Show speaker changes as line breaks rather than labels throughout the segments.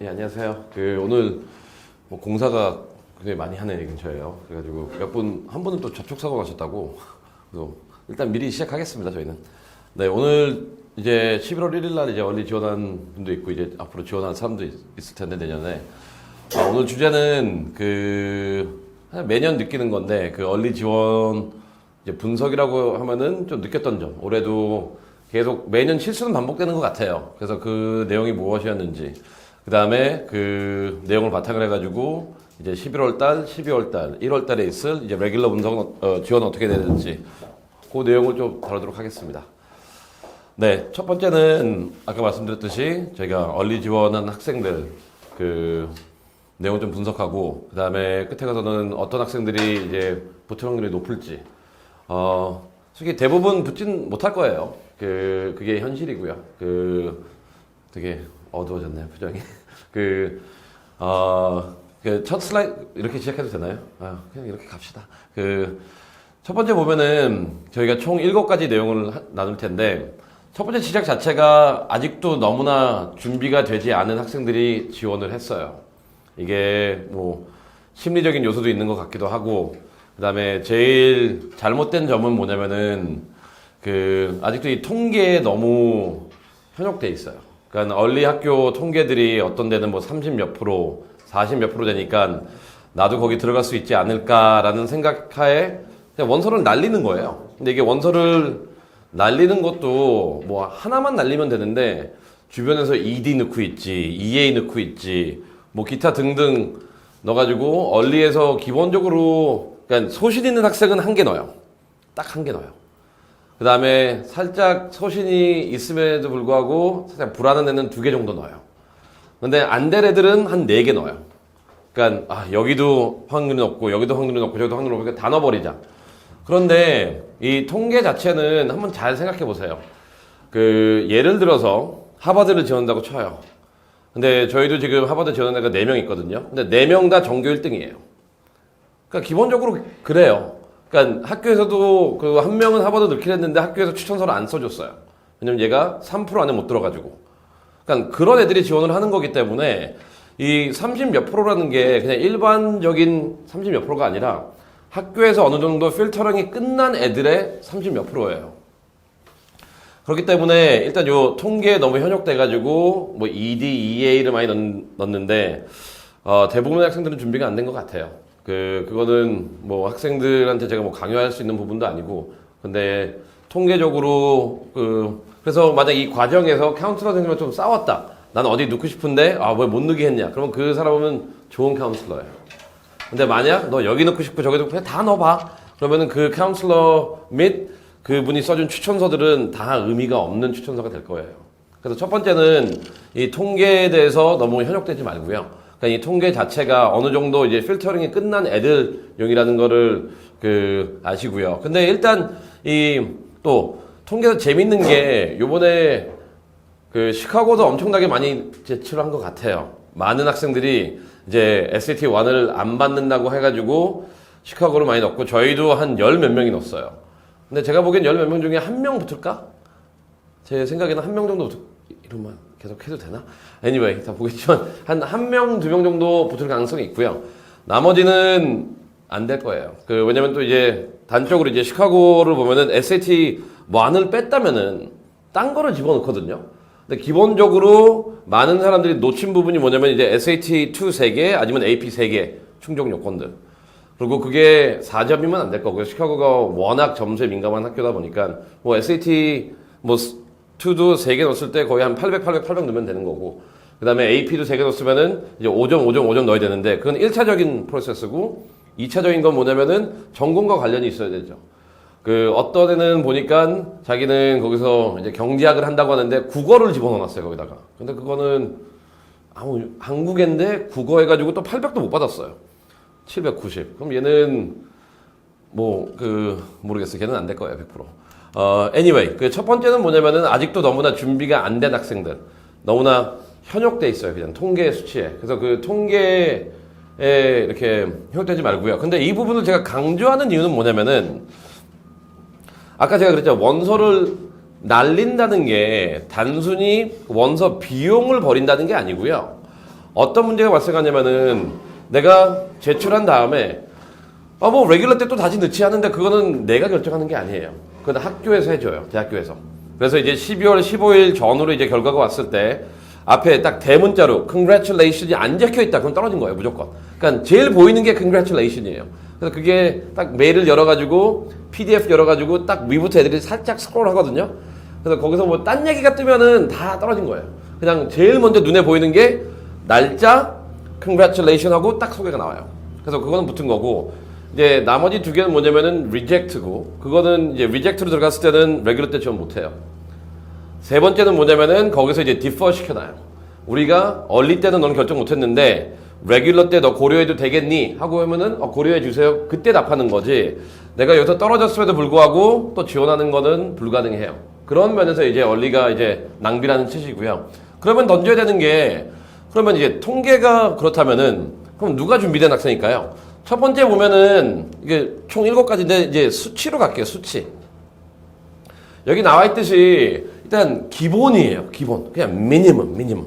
예, 안녕하세요. 오늘 공사가 굉장히 많이 하는 이 근처예요. 그래가지고 한 분은 또 접촉사고 나셨다고. 그래서 일단 미리 시작하겠습니다, 저희는. 네, 오늘 이제 11월 1일 날 이제 얼리 지원한 분도 있고, 이제 앞으로 지원한 사람도 있을 텐데, 내년에. 오늘 주제는 매년 느끼는 건데, 얼리 지원 이제 분석이라고 하면은 좀 느꼈던 점. 올해도 계속 매년 실수는 반복되는 것 같아요. 그래서 그 내용이 무엇이었는지. 그 다음에 그 내용을 바탕을 해가지고 이제 11월 달, 12월 달, 1월 달에 있을 이제 레귤러 분석 지원 어떻게 되는지 그 내용을 좀 다루도록 하겠습니다. 네, 첫 번째는 아까 말씀드렸듯이 저희가 얼리 지원한 학생들 내용을 좀 분석하고 그 다음에 끝에 가서는 어떤 학생들이 이제 붙을 확률이 높을지 솔직히 대부분 붙진 못할 거예요. 그게 현실이고요. 되게 어두워졌네요, 표정이. 첫 슬라이드, 이렇게 시작해도 되나요? 그냥 이렇게 갑시다. 첫 번째 보면은, 저희가 총 7가지 내용을 나눌 텐데, 첫 번째 시작 자체가 아직도 너무나 준비가 되지 않은 학생들이 지원을 했어요. 이게 심리적인 요소도 있는 것 같기도 하고, 그 다음에 제일 잘못된 점은 뭐냐면은, 아직도 이 통계에 너무 현혹돼 있어요. 그러니까 얼리 학교 통계들이 어떤 데는 30 몇 프로, 40 몇 프로 되니까 나도 거기 들어갈 수 있지 않을까라는 생각하에 그냥 원서를 날리는 거예요. 근데 이게 원서를 날리는 것도 하나만 날리면 되는데 주변에서 ED 넣고 있지, EA 넣고 있지, 기타 등등 넣어가지고 얼리에서 기본적으로 그러니까 소신 있는 학생은 1개 넣어요. 딱 1개 넣어요. 그 다음에 살짝 소신이 있음에도 불구하고 살짝 불안한 애는 2개 정도 넣어요. 근데 안 될 애들은 한 4개 넣어요. 그러니까 여기도 확률이 높고 여기도 확률이 높고 저기도 확률이 높고 다 넣어버리자. 그런데 이 통계 자체는 한번 잘 생각해 보세요. 예를 들어서 하버드를 지원한다고 쳐요. 근데 저희도 지금 하버드 지원한 애가 4명 있거든요. 근데 4명 다 전교 1등이에요. 그러니까 기본적으로 그래요. 그러니까 학교에서도 한 명은 하버드 넣기로 했는데 학교에서 추천서를 안 써줬어요. 왜냐면 얘가 3% 안에 못 들어가지고. 그러니까 그런 애들이 지원을 하는 거기 때문에 이 30 몇 프로라는 게 그냥 일반적인 30 몇 프로가 아니라 학교에서 어느 정도 필터링이 끝난 애들의 30 몇 프로예요. 그렇기 때문에 일단 요 통계에 너무 현혹돼가지고 ED, EA를 많이 넣는데 대부분의 학생들은 준비가 안 된 것 같아요. 그거는 학생들한테 제가 강요할 수 있는 부분도 아니고, 근데 통계적으로 그래서 만약 이 과정에서 카운슬러 선생님과 좀 싸웠다. 난 어디 넣고 싶은데 왜 못 넣게 했냐? 그러면 그 사람은 좋은 카운슬러예요. 근데 만약 너 여기 넣고 싶고 저기 넣고 그냥 다 넣어봐. 그러면은 그 카운슬러 및 그분이 써준 추천서들은 다 의미가 없는 추천서가 될 거예요. 그래서 첫 번째는 이 통계에 대해서 너무 현혹되지 말고요. 그러니까 이 통계 자체가 어느 정도 이제 필터링이 끝난 애들용이라는 거를 아시고요. 근데 일단 또 통계에서 재밌는 게 요번에 시카고도 엄청나게 많이 제출한 것 같아요. 많은 학생들이 이제 SAT 1을 안 받는다고 해가지고 시카고를 많이 넣고 저희도 한 10 몇 명이 넣었어요. 근데 제가 보기엔 10 몇 명 중에 1명 붙을까? 제 생각에는 1명 정도 이러면 계속 해도 되나? anyway, 다 보겠지만, 한 명, 2명 정도 붙을 가능성이 있고요. 나머지는 안 될 거예요. 왜냐면 또 이제, 단적으로 이제 시카고를 보면은 SAT 안을 뺐다면은, 딴 거를 집어넣거든요. 근데 기본적으로 많은 사람들이 놓친 부분이 뭐냐면 이제 SAT 2 3개, 아니면 AP 3개 충족 요건들. 그리고 그게 4점이면 안 될 거고요. 시카고가 워낙 점수에 민감한 학교다 보니까, SAT, 2도 3개 넣었을 때 거의 한 800 넣으면 되는 거고, 그 다음에 AP도 3개 넣었으면은 이제 5점 넣어야 되는데, 그건 1차적인 프로세스고, 2차적인 건 뭐냐면은 전공과 관련이 있어야 되죠. 어떤 애는 보니까 자기는 거기서 이제 경제학을 한다고 하는데 국어를 집어넣어놨어요, 거기다가. 근데 그거는 한국인데 국어 해가지고 또 800도 못 받았어요. 790. 그럼 얘는 모르겠어요. 걔는 안 될 거예요, 100%. anyway, 첫 번째는 뭐냐면은 아직도 너무나 준비가 안 된 학생들. 너무나 현혹돼 있어요, 그냥 통계 수치에. 그래서 통계에 이렇게 현혹되지 말고요. 근데 이 부분을 제가 강조하는 이유는 뭐냐면은 아까 제가 그랬죠. 원서를 날린다는 게 단순히 원서 비용을 버린다는 게 아니고요. 어떤 문제가 발생하냐면은 내가 제출한 다음에 뭐 레귤러 때 또 다시 넣지 하는데 그거는 내가 결정하는 게 아니에요. 그건 학교에서 해줘요. 대학교에서. 그래서 이제 12월 15일 전후로 이제 결과가 왔을 때 앞에 딱 대문자로 congratulations이 안 적혀 있다. 그럼 떨어진 거예요. 무조건. 그러니까 제일 보이는 게 congratulations이에요. 그래서 그게 딱 메일을 열어가지고 PDF 열어가지고 딱 위부터 애들이 살짝 스크롤 하거든요. 그래서 거기서 뭐 딴 얘기가 뜨면은 다 떨어진 거예요. 그냥 제일 먼저 눈에 보이는 게 날짜, congratulation 하고 딱 소개가 나와요. 그래서 그거는 붙은 거고, 이제 나머지 두 개는 뭐냐면은 reject고, 그거는 이제 reject로 들어갔을 때는 regular 때 지원 못해요. 세 번째는 뭐냐면은 거기서 이제 defer 시켜놔요. 우리가 early 때는 넌 결정 못했는데 regular 때 너 고려해도 되겠니? 하고 하면은 고려해 주세요. 그때 답하는 거지. 내가 여기서 떨어졌음에도 불구하고 또 지원하는 거는 불가능해요. 그런 면에서 이제 early가 이제 낭비라는 뜻이고요. 그러면 던져야 되는 게, 그러면 이제 통계가 그렇다면은 그럼 누가 준비된 학생일까요? 첫 번째 보면은 이게 총 7가지인데 이제 수치로 갈게요. 수치. 여기 나와 있듯이 일단 기본이에요. 기본. 그냥 미니멈.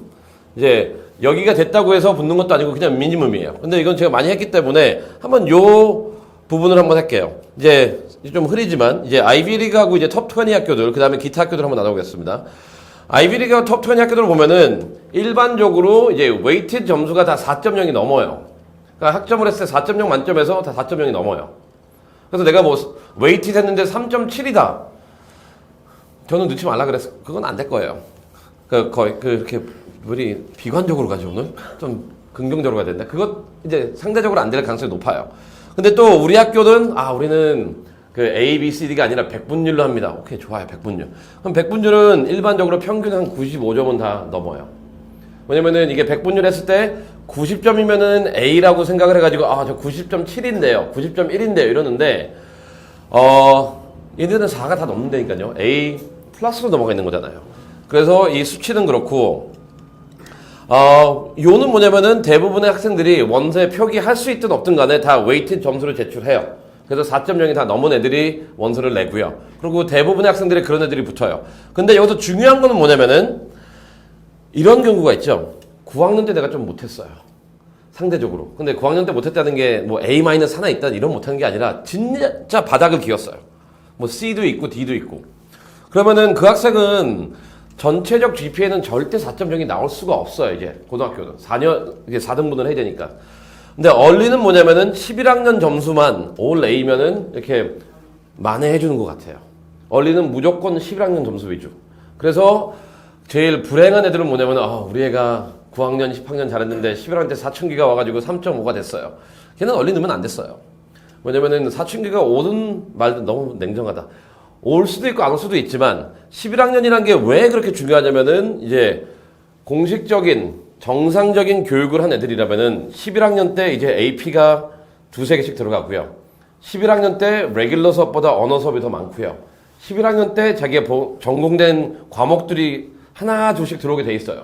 이제 여기가 됐다고 해서 붙는 것도 아니고 그냥 미니멈이에요. 근데 이건 제가 많이 했기 때문에 한번 요 부분을 한번 할게요. 이제 좀 흐리지만 이제 아이비리그하고 이제 톱20 학교들, 그다음에 기타 학교들 한번 나눠보겠습니다. 아이비리그와 톱20 학교들을 보면은 일반적으로 이제 웨이티드 점수가 다 4.0이 넘어요. 그러니까 학점을 했을 때 4.0 만점에서 다 4.0이 넘어요. 그래서 내가 뭐 웨이티드 했는데 3.7이다. 저는 넣지 말라 그랬어. 그건 안 될 거예요. 거의 그렇게 우리 비관적으로 가죠 오늘. 좀 긍정적으로 가야 된다. 그것 이제 상대적으로 안 될 가능성이 높아요. 근데 또 우리 학교는 우리는 그 A, B, C, D가 아니라 백분율로 합니다. 오케이, 좋아요. 백분율. 그럼 백분율은 일반적으로 평균 한 95점은 다 넘어요. 왜냐면은 이게 백분율 했을 때 90점이면은 A라고 생각을 해가지고 저 90.7인데요. 90.1인데요. 이러는데 얘들은 4가 다 넘는다니까요. A 플러스로 넘어가 있는 거잖아요. 그래서 이 수치는 그렇고 요는 뭐냐면은 대부분의 학생들이 원서에 표기할 수 있든 없든 간에 다 웨이티드 점수를 제출해요. 그래서 4.0이 다 넘은 애들이 원서를 내고요. 그리고 대부분의 학생들이 그런 애들이 붙어요. 근데 여기서 중요한 거는 뭐냐면은 이런 경우가 있죠. 9학년 때 내가 좀 못했어요. 상대적으로. 근데 9학년 때 못했다는 게 뭐 A- 하나 있다 이런 못한 게 아니라 진짜 바닥을 기었어요. 뭐 C도 있고 D도 있고. 그러면은 그 학생은 전체적 GPA는 절대 4.0이 나올 수가 없어요. 이제 고등학교는 4년 이게 4등분을 해야 되니까. 근데 얼리는 뭐냐면은 11학년 점수만 올 A면은 이렇게 만회해 주는 것 같아요. 얼리는 무조건 11학년 점수 위주. 그래서 제일 불행한 애들은 뭐냐면 우리 애가 9학년, 10학년 잘했는데 11학년 때 사춘기가 와가지고 3.5가 됐어요. 걔는 얼리 넣으면 안 됐어요. 왜냐면은 사춘기가 오든 말든 너무 냉정하다. 올 수도 있고 안 올 수도 있지만 11학년이란 게 왜 그렇게 중요하냐면은 이제 공식적인 정상적인 교육을 한 애들이라면은 11학년 때 이제 AP가 두세 개씩 들어가고요. 11학년 때 레귤러 수업보다 언어 수업이 더 많고요. 11학년 때 자기가 전공된 과목들이 하나 둘씩 들어오게 돼 있어요.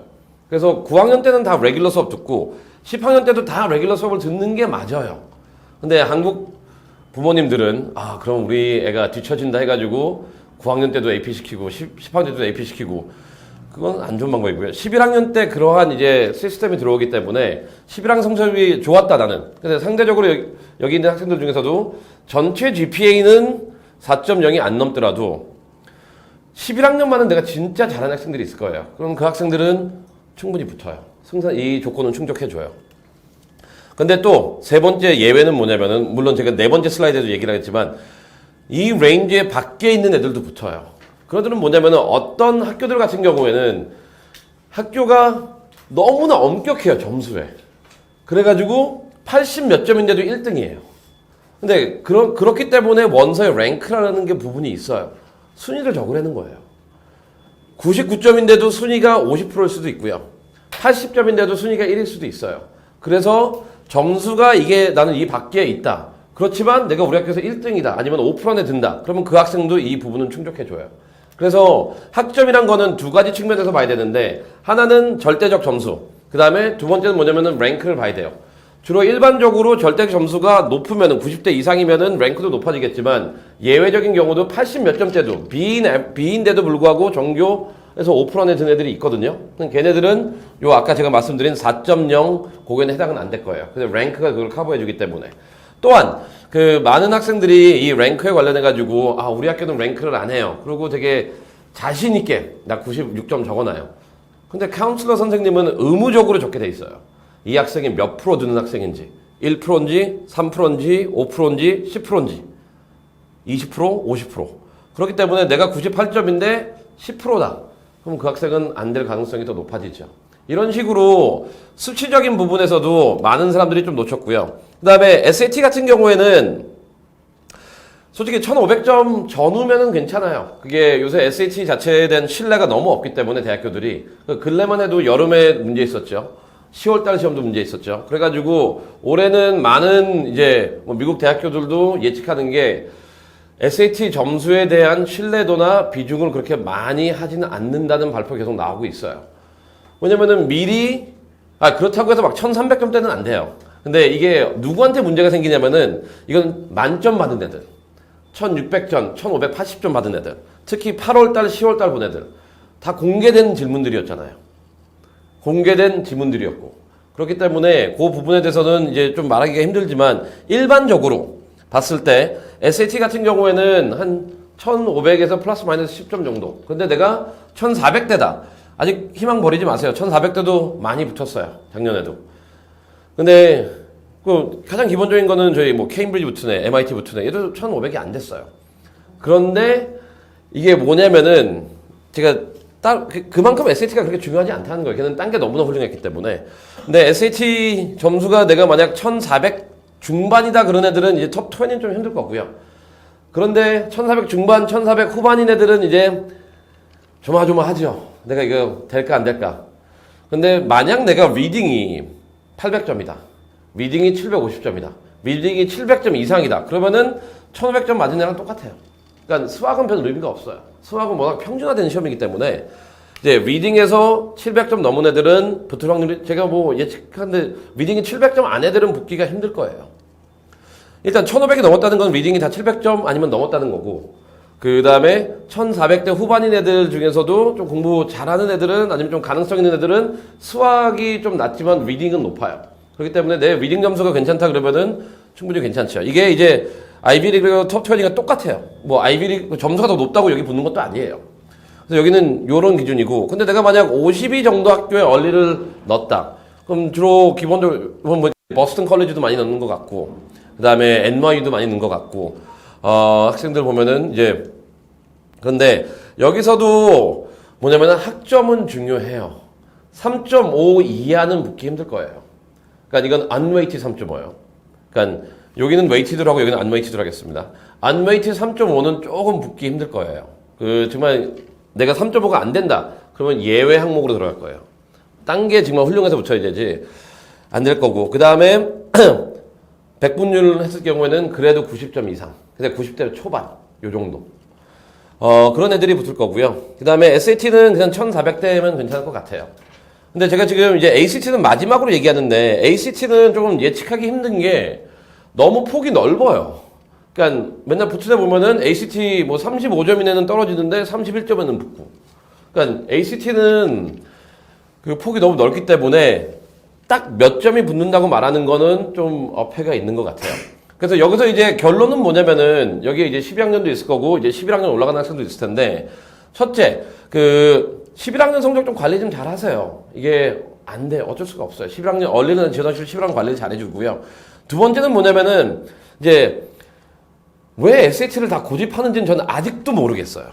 그래서 9학년 때는 다 레귤러 수업 듣고 10학년 때도 다 레귤러 수업을 듣는 게 맞아요. 근데 한국 부모님들은 그럼 우리 애가 뒤처진다 해가지고 9학년 때도 AP 시키고 10학년 때도 AP 시키고 그건 안 좋은 방법이고요. 11학년 때 그러한 이제 시스템이 들어오기 때문에 11학년 성적이 좋았다 나는. 근데 상대적으로 여기 있는 학생들 중에서도 전체 GPA는 4.0이 안 넘더라도 11학년만은 내가 진짜 잘하는 학생들이 있을 거예요. 그럼 그 학생들은 충분히 붙어요. 이 조건은 충족해줘요. 근데 또 세 번째 예외는 뭐냐면은 물론 제가 네 번째 슬라이드에도 얘기를 하겠지만 이 레인지에 밖에 있는 애들도 붙어요. 그들은 뭐냐면은 어떤 학교들 같은 경우에는 학교가 너무나 엄격해요. 점수에. 그래가지고 80 몇 점인데도 1등이에요. 근데 그렇기 때문에 원서의 랭크라는 게 부분이 있어요. 순위를 적으라는 거예요. 99점인데도 순위가 50%일 수도 있고요. 80점인데도 순위가 1일 수도 있어요. 그래서 점수가 이게 나는 이 밖에 있다. 그렇지만 내가 우리 학교에서 1등이다. 아니면 5% 안에 든다. 그러면 그 학생도 이 부분은 충족해줘요. 그래서 학점이란 거는 두 가지 측면에서 봐야 되는데 하나는 절대적 점수. 그 다음에 두 번째는 뭐냐면은 랭크를 봐야 돼요. 주로 일반적으로 절대적 점수가 높으면은 90대 이상이면은 랭크도 높아지겠지만 예외적인 경우도 80 몇 점대도 B인데도 불구하고 전교 그래서 5% 안에 든 애들이 있거든요. 걔네들은 요 아까 제가 말씀드린 4.0 그거에는 해당은 안 될 거예요. 근데 랭크가 그걸 커버해주기 때문에. 또한 그 많은 학생들이 이 랭크에 관련해가지고 우리 학교는 랭크를 안 해요. 그리고 되게 자신 있게 나 96점 적어놔요. 근데 카운슬러 선생님은 의무적으로 적게 돼 있어요. 이 학생이 몇 프로 드는 학생인지 1%인지 3%인지 5%인지 10%인지 20% 50% 그렇기 때문에 내가 98점인데 10%다. 그럼 그 학생은 안 될 가능성이 더 높아지죠. 이런 식으로 수치적인 부분에서도 많은 사람들이 좀 놓쳤고요. 그 다음에 SAT 같은 경우에는 솔직히 1500점 전후면은 괜찮아요. 그게 요새 SAT 자체에 대한 신뢰가 너무 없기 때문에 대학교들이 근래만 해도 여름에 문제 있었죠. 10월달 시험도 문제 있었죠. 그래가지고 올해는 많은 이제 뭐 미국 대학교들도 예측하는 게 SAT 점수에 대한 신뢰도나 비중을 그렇게 많이 하지는 않는다는 발표 계속 나오고 있어요. 왜냐면은 미리 그렇다고 해서 막 1300점대는 안 돼요. 근데 이게 누구한테 문제가 생기냐면은 이건 만점 받은 애들 1600점, 1580점 받은 애들 특히 8월달, 10월달 본 애들 다 공개된 질문들이었잖아요. 공개된 지문들이었고 그렇기 때문에 그 부분에 대해서는 이제 좀 말하기가 힘들지만 일반적으로 봤을 때 SAT 같은 경우에는 한 1500에서 플러스 마이너스 10점 정도. 근데 내가 1400대다. 아직 희망 버리지 마세요. 1400대도 많이 붙었어요. 작년에도. 근데 그 가장 기본적인 거는 저희 뭐 케임브리지 붙으네, MIT 붙으네. 얘도 1500이 안 됐어요. 그런데 이게 뭐냐면은 제가 그만큼 SAT가 그렇게 중요하지 않다는 거예요. 걔는 딴 게 너무나 훌륭했기 때문에. 근데 SAT 점수가 내가 만약 1400 중반이다 그런 애들은 이제 톱 20는 좀 힘들 거고요. 그런데 1400 중반, 1400 후반인 애들은 이제 조마조마하죠. 내가 이거 될까 안 될까. 근데 만약 내가 리딩이 800점이다. 리딩이 750점이다. 리딩이 700점 이상이다. 그러면은 1500점 맞은 애랑 똑같아요. 그러니까 수학은 별 의미가 없어요. 수학은 워낙 평준화된 시험이기 때문에 이제 리딩에서 700점 넘은 애들은 붙을 확률이 제가 뭐 예측하는데 리딩이 700점 안 애들은 붙기가 힘들 거예요. 일단 1500이 넘었다는 건 리딩이 다 700점 아니면 넘었다는 거고 그 다음에 1400대 후반인 애들 중에서도 좀 공부 잘하는 애들은 아니면 좀 가능성 있는 애들은 수학이 좀 낮지만 리딩은 높아요. 그렇기 때문에 내 리딩 점수가 괜찮다 그러면은 충분히 괜찮죠. 이게 이제 아이비리그 톱 20가 똑같아요. 뭐 아이비리그 점수가 더 높다고 여기 붙는 것도 아니에요. 그래서 여기는 요런 기준이고 근데 내가 만약 52 정도 학교에 얼리를 넣었다. 그럼 주로 기본적으로 뭐 버스턴 컬리지도 많이 넣는 것 같고 그 다음에 NYU도 많이 넣는 것 같고 학생들 보면은 이제 그런데 여기서도 뭐냐면은 학점은 중요해요. 3.5 이하는 붙기 힘들 거예요. 그러니까 이건 unweighted 3.5예요. 그러니까 여기는 웨이티드로 하고 여기는 unweighted로 하겠습니다. unweighted 3.5는 조금 붙기 힘들 거예요. 정말 내가 3.5가 안 된다. 그러면 예외 항목으로 들어갈 거예요. 딴 게 정말 훌륭해서 붙여야 되지. 안 될 거고. 그 다음에 100분율 했을 경우에는 그래도 90점 이상. 근데 90대 초반. 요 정도. 그런 애들이 붙을 거고요. 그 다음에 SAT는 그냥 1400대면 괜찮을 것 같아요. 근데 제가 지금 이제 ACT는 마지막으로 얘기하는데 ACT는 조금 예측하기 힘든 게 너무 폭이 넓어요. 그러니까 맨날 붙으다 보면은 ACT 뭐 35점 이내는 떨어지는데 31점에는 붙고. 그러니까 ACT는 그 폭이 너무 넓기 때문에 딱 몇 점이 붙는다고 말하는 거는 좀 어폐가 있는 것 같아요. 그래서 여기서 이제 결론은 뭐냐면은 여기에 이제 12학년도 있을 거고 이제 11학년 올라가는 학생도 있을 텐데 첫째, 11학년 성적 좀 관리 좀 잘 하세요. 이게 안 돼. 어쩔 수가 없어요. 11학년, 얼리는 지원하실 11학년 관리를 잘 해주고요. 두 번째는 뭐냐면은, 이제, 왜 SAT를 다 고집하는지는 저는 아직도 모르겠어요.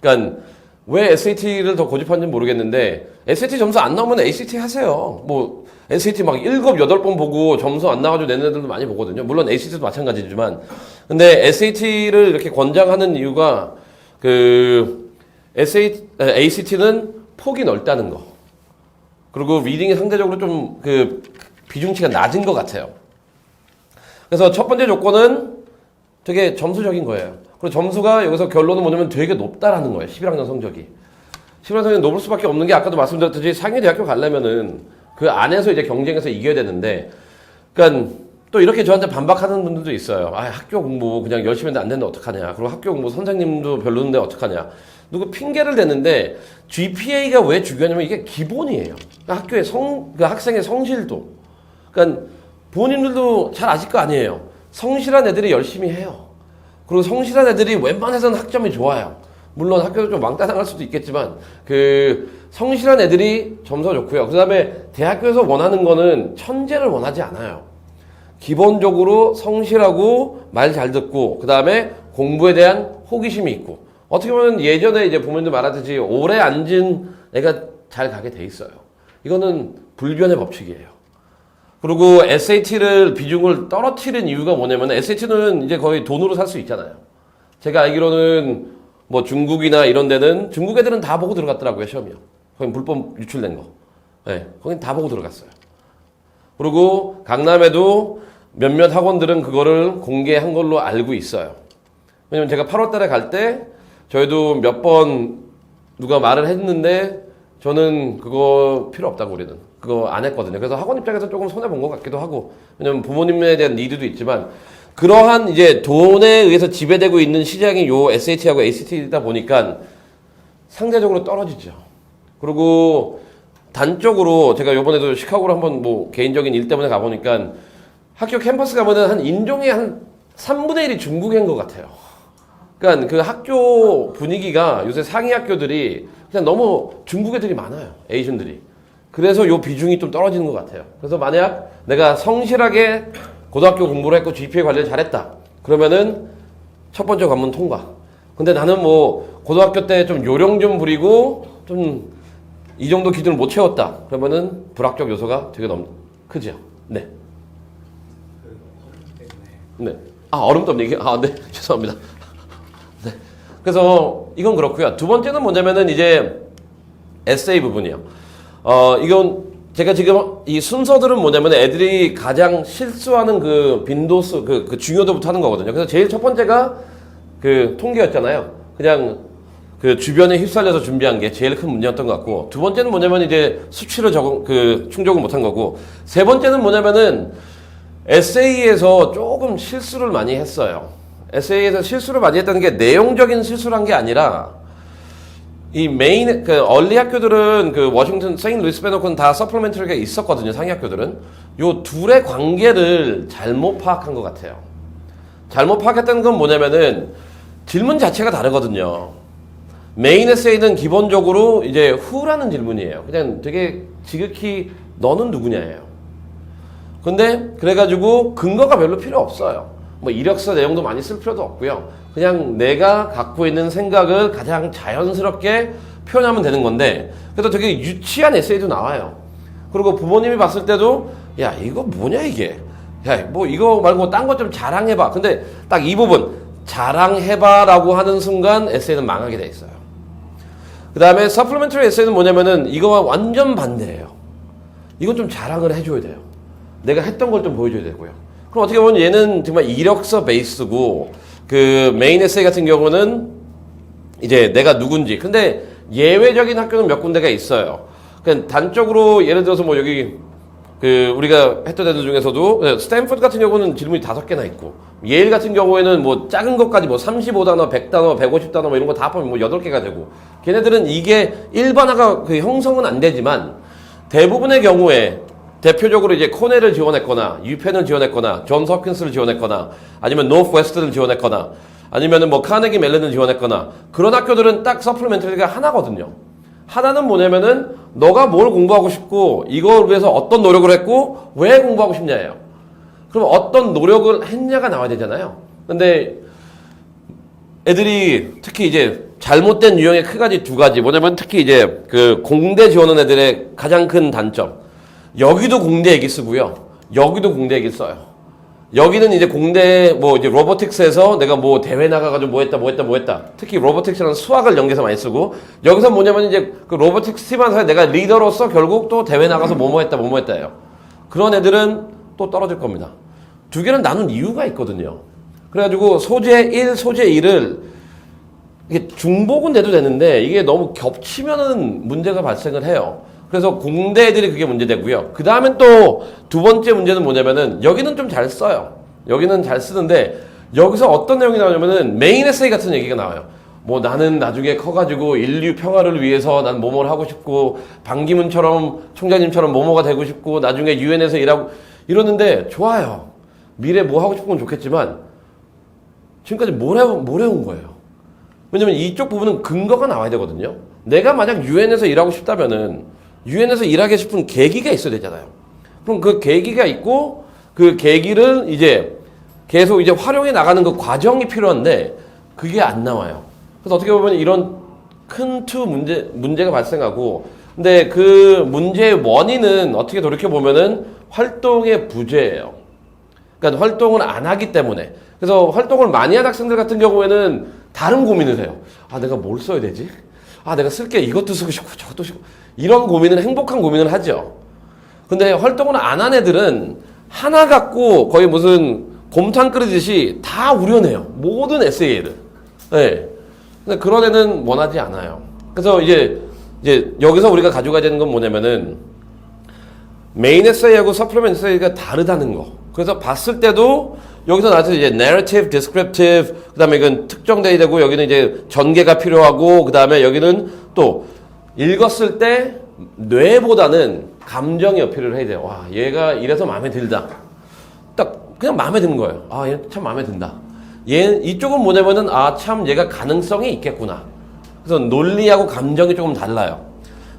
그러니까, 왜 SAT를 더 고집하는지는 모르겠는데, SAT 점수 안 나오면 ACT 하세요. 뭐, SAT 막 7, 8번 보고 점수 안 나와가지고 내는 애들도 많이 보거든요. 물론 ACT도 마찬가지지만. 근데 SAT를 이렇게 권장하는 이유가, ACT는 폭이 넓다는 거. 그리고 리딩이 상대적으로 좀 비중치가 낮은 것 같아요. 그래서 첫 번째 조건은 되게 점수적인 거예요. 그리고 점수가 여기서 결론은 뭐냐면 되게 높다라는 거예요. 11학년 성적이. 11학년 성적이 높을 수밖에 없는 게 아까도 말씀드렸듯이 상위 대학교 가려면은 그 안에서 이제 경쟁해서 이겨야 되는데, 그러니까 또 이렇게 저한테 반박하는 분들도 있어요. 학교 공부 그냥 열심히 했는데 안 되는데 어떡하냐. 그리고 학교 공부 선생님도 별로인데 어떡하냐. 누구 핑계를 대는데 GPA가 왜 중요하냐면 이게 기본이에요. 학교의 그 학생의 성실도. 그러니까 부모님들도 잘 아실 거 아니에요. 성실한 애들이 열심히 해요. 그리고 성실한 애들이 웬만해서는 학점이 좋아요. 물론 학교도 좀 왕따 당할 수도 있겠지만 그 성실한 애들이 점수가 좋고요. 그 다음에 대학교에서 원하는 거는 천재를 원하지 않아요. 기본적으로 성실하고 말 잘 듣고 그 다음에 공부에 대한 호기심이 있고 어떻게 보면 예전에 이제 부모님들 말하듯이 오래 앉은 애가 잘 가게 돼 있어요. 이거는 불변의 법칙이에요. 그리고 SAT를 비중을 떨어뜨린 이유가 뭐냐면 SAT는 이제 거의 돈으로 살 수 있잖아요. 제가 알기로는 뭐 중국이나 이런 데는 중국 애들은 다 보고 들어갔더라고요, 시험이요. 거긴 불법 유출된 거. 네, 거긴 다 보고 들어갔어요. 그리고 강남에도 몇몇 학원들은 그거를 공개한 걸로 알고 있어요. 왜냐면 제가 8월 달에 갈 때 저희도 몇 번 누가 말을 했는데 저는 그거 필요 없다고 우리는. 그거 안 했거든요. 그래서 학원 입장에서 조금 손해본 것 같기도 하고. 왜냐면 부모님에 대한 니드도 있지만 그러한 이제 돈에 의해서 지배되고 있는 시장이 요 SAT하고 ACT이다 보니까 상대적으로 떨어지죠. 그리고 단적으로 제가 요번에도 시카고로 한번 뭐 개인적인 일 때문에 가보니까 학교 캠퍼스 가면은 한 인종의 한 3분의 1이 중국인 것 같아요. 그러니까 그 학교 분위기가 요새 상위 학교들이 그냥 너무 중국 애들이 많아요. 에이전들이. 그래서 요 비중이 좀 떨어지는 것 같아요. 그래서 만약 내가 성실하게 고등학교 공부를 했고 GPA 관리를 잘했다. 그러면은 첫 번째 관문 통과. 근데 나는 뭐 고등학교 때 좀 요령 좀 부리고 좀 이 정도 기준을 못 채웠다. 그러면은 불합격 요소가 되게 크죠. 네. 네. 아, 얼음떡 얘기? 아, 네. 죄송합니다. 네. 그래서 이건 그렇고요. 두 번째는 뭐냐면은 이제 에세이 부분이요. 이건 제가 지금 이 순서들은 뭐냐면 애들이 가장 실수하는 그 빈도수, 그 중요도부터 하는 거거든요. 그래서 제일 첫 번째가 그 통계였잖아요. 그냥 그 주변에 휩쓸려서 준비한 게 제일 큰 문제였던 것 같고, 두 번째는 뭐냐면 이제 수치를 충족을 못한 거고, 세 번째는 뭐냐면은 에세이에서 조금 실수를 많이 했어요. 에세이에서 실수를 많이 했다는 게 내용적인 실수를 한 게 아니라 이 메인, 얼리 학교들은 워싱턴, 세인트루이스 빼놓고는 다 서플리멘터리가 있었거든요, 상위 학교들은. 요 둘의 관계를 잘못 파악한 것 같아요. 잘못 파악했다는 건 뭐냐면은 질문 자체가 다르거든요. 메인 에세이는 기본적으로 이제 who라는 질문이에요. 그냥 되게 지극히 너는 누구냐예요. 근데 그래가지고 근거가 별로 필요 없어요. 뭐 이력서 내용도 많이 쓸 필요도 없고요. 그냥 내가 갖고 있는 생각을 가장 자연스럽게 표현하면 되는 건데, 그래도 되게 유치한 에세이도 나와요. 그리고 부모님이 봤을 때도 야 이거 뭐냐 이게, 야 뭐 이거 말고 딴 거 좀 자랑해봐. 근데 딱 이 부분 자랑해봐라고 하는 순간 에세이는 망하게 돼 있어요. 그 다음에 서플리멘터리 에세이는 뭐냐면은 이거와 완전 반대예요. 이건 좀 자랑을 해줘야 돼요. 내가 했던 걸 좀 보여줘야 되고요. 그럼 어떻게 보면 얘는 정말 이력서 베이스고, 그 메인 에세이 같은 경우는 이제 내가 누군지. 근데 예외적인 학교는 몇 군데가 있어요. 그냥 단적으로 예를 들어서 뭐 여기 우리가 했던 애들 중에서도 스탠포드 같은 경우는 질문이 5개나 있고, 예일 같은 경우에는 뭐 작은 것까지 뭐 35단어, 100단어, 150단어 뭐 이런 거 다 합하면 뭐 8개가 되고, 걔네들은 이게 일반화가 형성은 안 되지만 대부분의 경우에 대표적으로 이제 코넬을 지원했거나 유펜을 지원했거나 존스 홉킨스를 지원했거나 아니면 노스웨스트를 지원했거나 아니면은 뭐 카네기 멜론을 지원했거나 그런 학교들은 딱 서플리멘터리가 하나거든요. 하나는 뭐냐면은 너가 뭘 공부하고 싶고 이걸 위해서 어떤 노력을 했고 왜 공부하고 싶냐예요. 그럼 어떤 노력을 했냐가 나와야 되잖아요. 근데 애들이 특히 이제 잘못된 유형의 큰 가지 두 가지, 뭐냐면 특히 이제 공대 지원하는 애들의 가장 큰 단점, 여기도 공대 얘기 쓰고요, 여기도 공대 얘기 써요. 여기는 이제 공대 뭐 이제 로보틱스에서 내가 뭐 대회 나가가지고 뭐 했다. 특히 로보틱스라는 수학을 연계해서 많이 쓰고, 여기서 뭐냐면 이제 그 로보틱스 팀 안에서 내가 리더로서 결국 또 대회 나가서 뭐 했다예요. 그런 애들은 또 떨어질 겁니다. 두 개는 나눈 이유가 있거든요. 그래가지고 소재 1, 소재 2를 이게 중복은 돼도 되는데 이게 너무 겹치면은 문제가 발생을 해요. 그래서 공대 애들이 그게 문제되고요. 그 다음엔 또 두 번째 문제는 뭐냐면은 여기는 좀 잘 써요. 여기는 잘 쓰는데 여기서 어떤 내용이 나오냐면은 메인 에세이 같은 얘기가 나와요. 뭐 나는 나중에 커가지고 인류 평화를 위해서 난 뭐뭘 하고 싶고 반기문처럼 총장님처럼 뭐뭐가 되고 싶고 나중에 유엔에서 일하고 이러는데 좋아요. 미래 뭐 하고 싶은 건 좋겠지만 지금까지 뭘 해온 거예요. 왜냐면 이쪽 부분은 근거가 나와야 되거든요. 내가 만약 유엔에서 일하고 싶다면은 유엔에서 일하고 싶은 계기가 있어야 되잖아요. 그럼 그 계기가 있고 그 계기를 이제 계속 이제 활용해 나가는 그 과정이 필요한데 그게 안 나와요. 그래서 어떻게 보면 이런 큰 투 문제가 발생하고 근데 그 문제의 원인은 어떻게 돌이켜 보면은 활동의 부재예요. 그러니까 활동을 안 하기 때문에. 그래서 활동을 많이 한 학생들 같은 경우에는 다른 고민을 해요. 아, 내가 뭘 써야 되지? 아, 내가 쓸 게 이것도 쓰고 싶고 저것도 쓰고 이런 고민은 행복한 고민을 하죠. 근데 활동을 안 한 애들은 하나 갖고 거의 무슨 곰탕 끓이듯이 다 우려내요. 모든 에세이를. 네. 근데 그런 애는 원하지 않아요. 그래서 이제 여기서 우리가 가져가야 되는 건 뭐냐면은 메인 에세이하고 서플리먼트 에세이가 다르다는 거. 그래서 봤을 때도 여기서 나와서 이제 narrative, descriptive, 그 다음에 이건 특정돼야 되고 여기는 이제 전개가 필요하고 그 다음에 여기는 또 읽었을 때 뇌보다는 감정이 어필을 해야 돼요. 와, 얘가 이래서 마음에 들다. 딱 그냥 마음에 드는 거예요. 아, 얘 참 마음에 든다. 이쪽은 뭐냐면은 아, 참 얘가 가능성이 있겠구나. 그래서 논리하고 감정이 조금 달라요.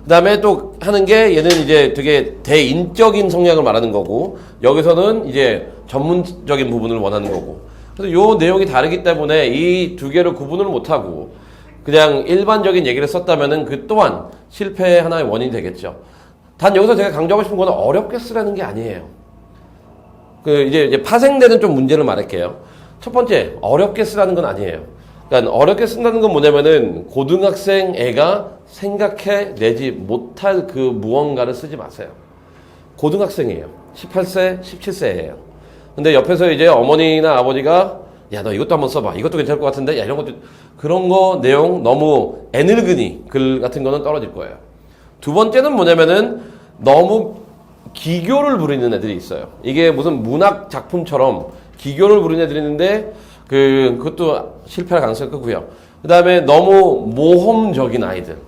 그 다음에 또 하는 게 얘는 이제 되게 대인적인 성향을 말하는 거고 여기서는 이제 전문적인 부분을 원하는 거고 그래서 요 내용이 다르기 때문에 이 두 개를 구분을 못하고 그냥 일반적인 얘기를 썼다면은 그 또한 실패의 하나의 원인이 되겠죠. 단 여기서 제가 강조하고 싶은 거는 어렵게 쓰라는 게 아니에요. 그 이제 파생되는 좀 문제를 말할게요. 첫 번째, 어렵게 쓰라는 건 아니에요. 그러니까 어렵게 쓴다는 건 뭐냐면은 고등학생 애가 생각해내지 못할 그 무언가를 쓰지 마세요. 고등학생이에요. 18세, 17세예요. 근데 옆에서 이제 어머니나 아버지가 야, 너 이것도 한번 써봐. 이것도 괜찮을 것 같은데? 야, 이런 것도 그런 거 내용 너무 애늙은이 글 같은 거는 떨어질 거예요. 두 번째는 뭐냐면은 너무 기교를 부리는 애들이 있어요. 이게 무슨 문학 작품처럼 기교를 부리는 애들이 있는데 그것도 실패할 가능성이 크고요. 그 다음에 너무 모험적인 아이들.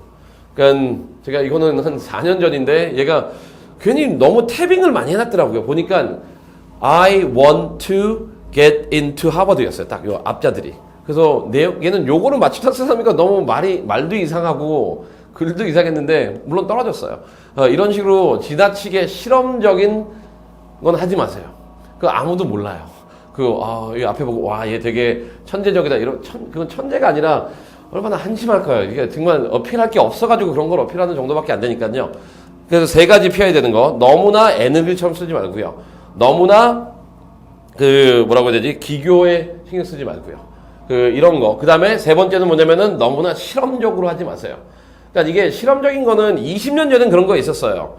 그러니까 제가 이거는 한 4년 전인데 얘가 괜히 너무 태빙을 많이 해놨더라고요. 보니까 I want to get into 하버드였어요. 딱 요 앞자들이. 그래서 얘는 요거를 맞추다 쓰니까 너무 말도 이상하고 글도 이상했는데 물론 떨어졌어요. 이런 식으로 지나치게 실험적인 건 하지 마세요. 그거 아무도 몰라요. 이 앞에 보고, 와, 얘 되게 천재적이다. 그건 천재가 아니라 얼마나 한심할까요? 이게 정말 어필할 게 없어가지고 그런 걸 어필하는 정도밖에 안 되니까요. 그래서 세 가지 피해야 되는 거. 너무나 애늙이처럼 쓰지 말고요. 너무나, 뭐라고 해야 되지? 기교에 신경 쓰지 말고요. 이런 거. 그 다음에 세 번째는 뭐냐면은 너무나 실험적으로 하지 마세요. 그러니까 이게 실험적인 거는 20년 전엔 그런 거 있었어요.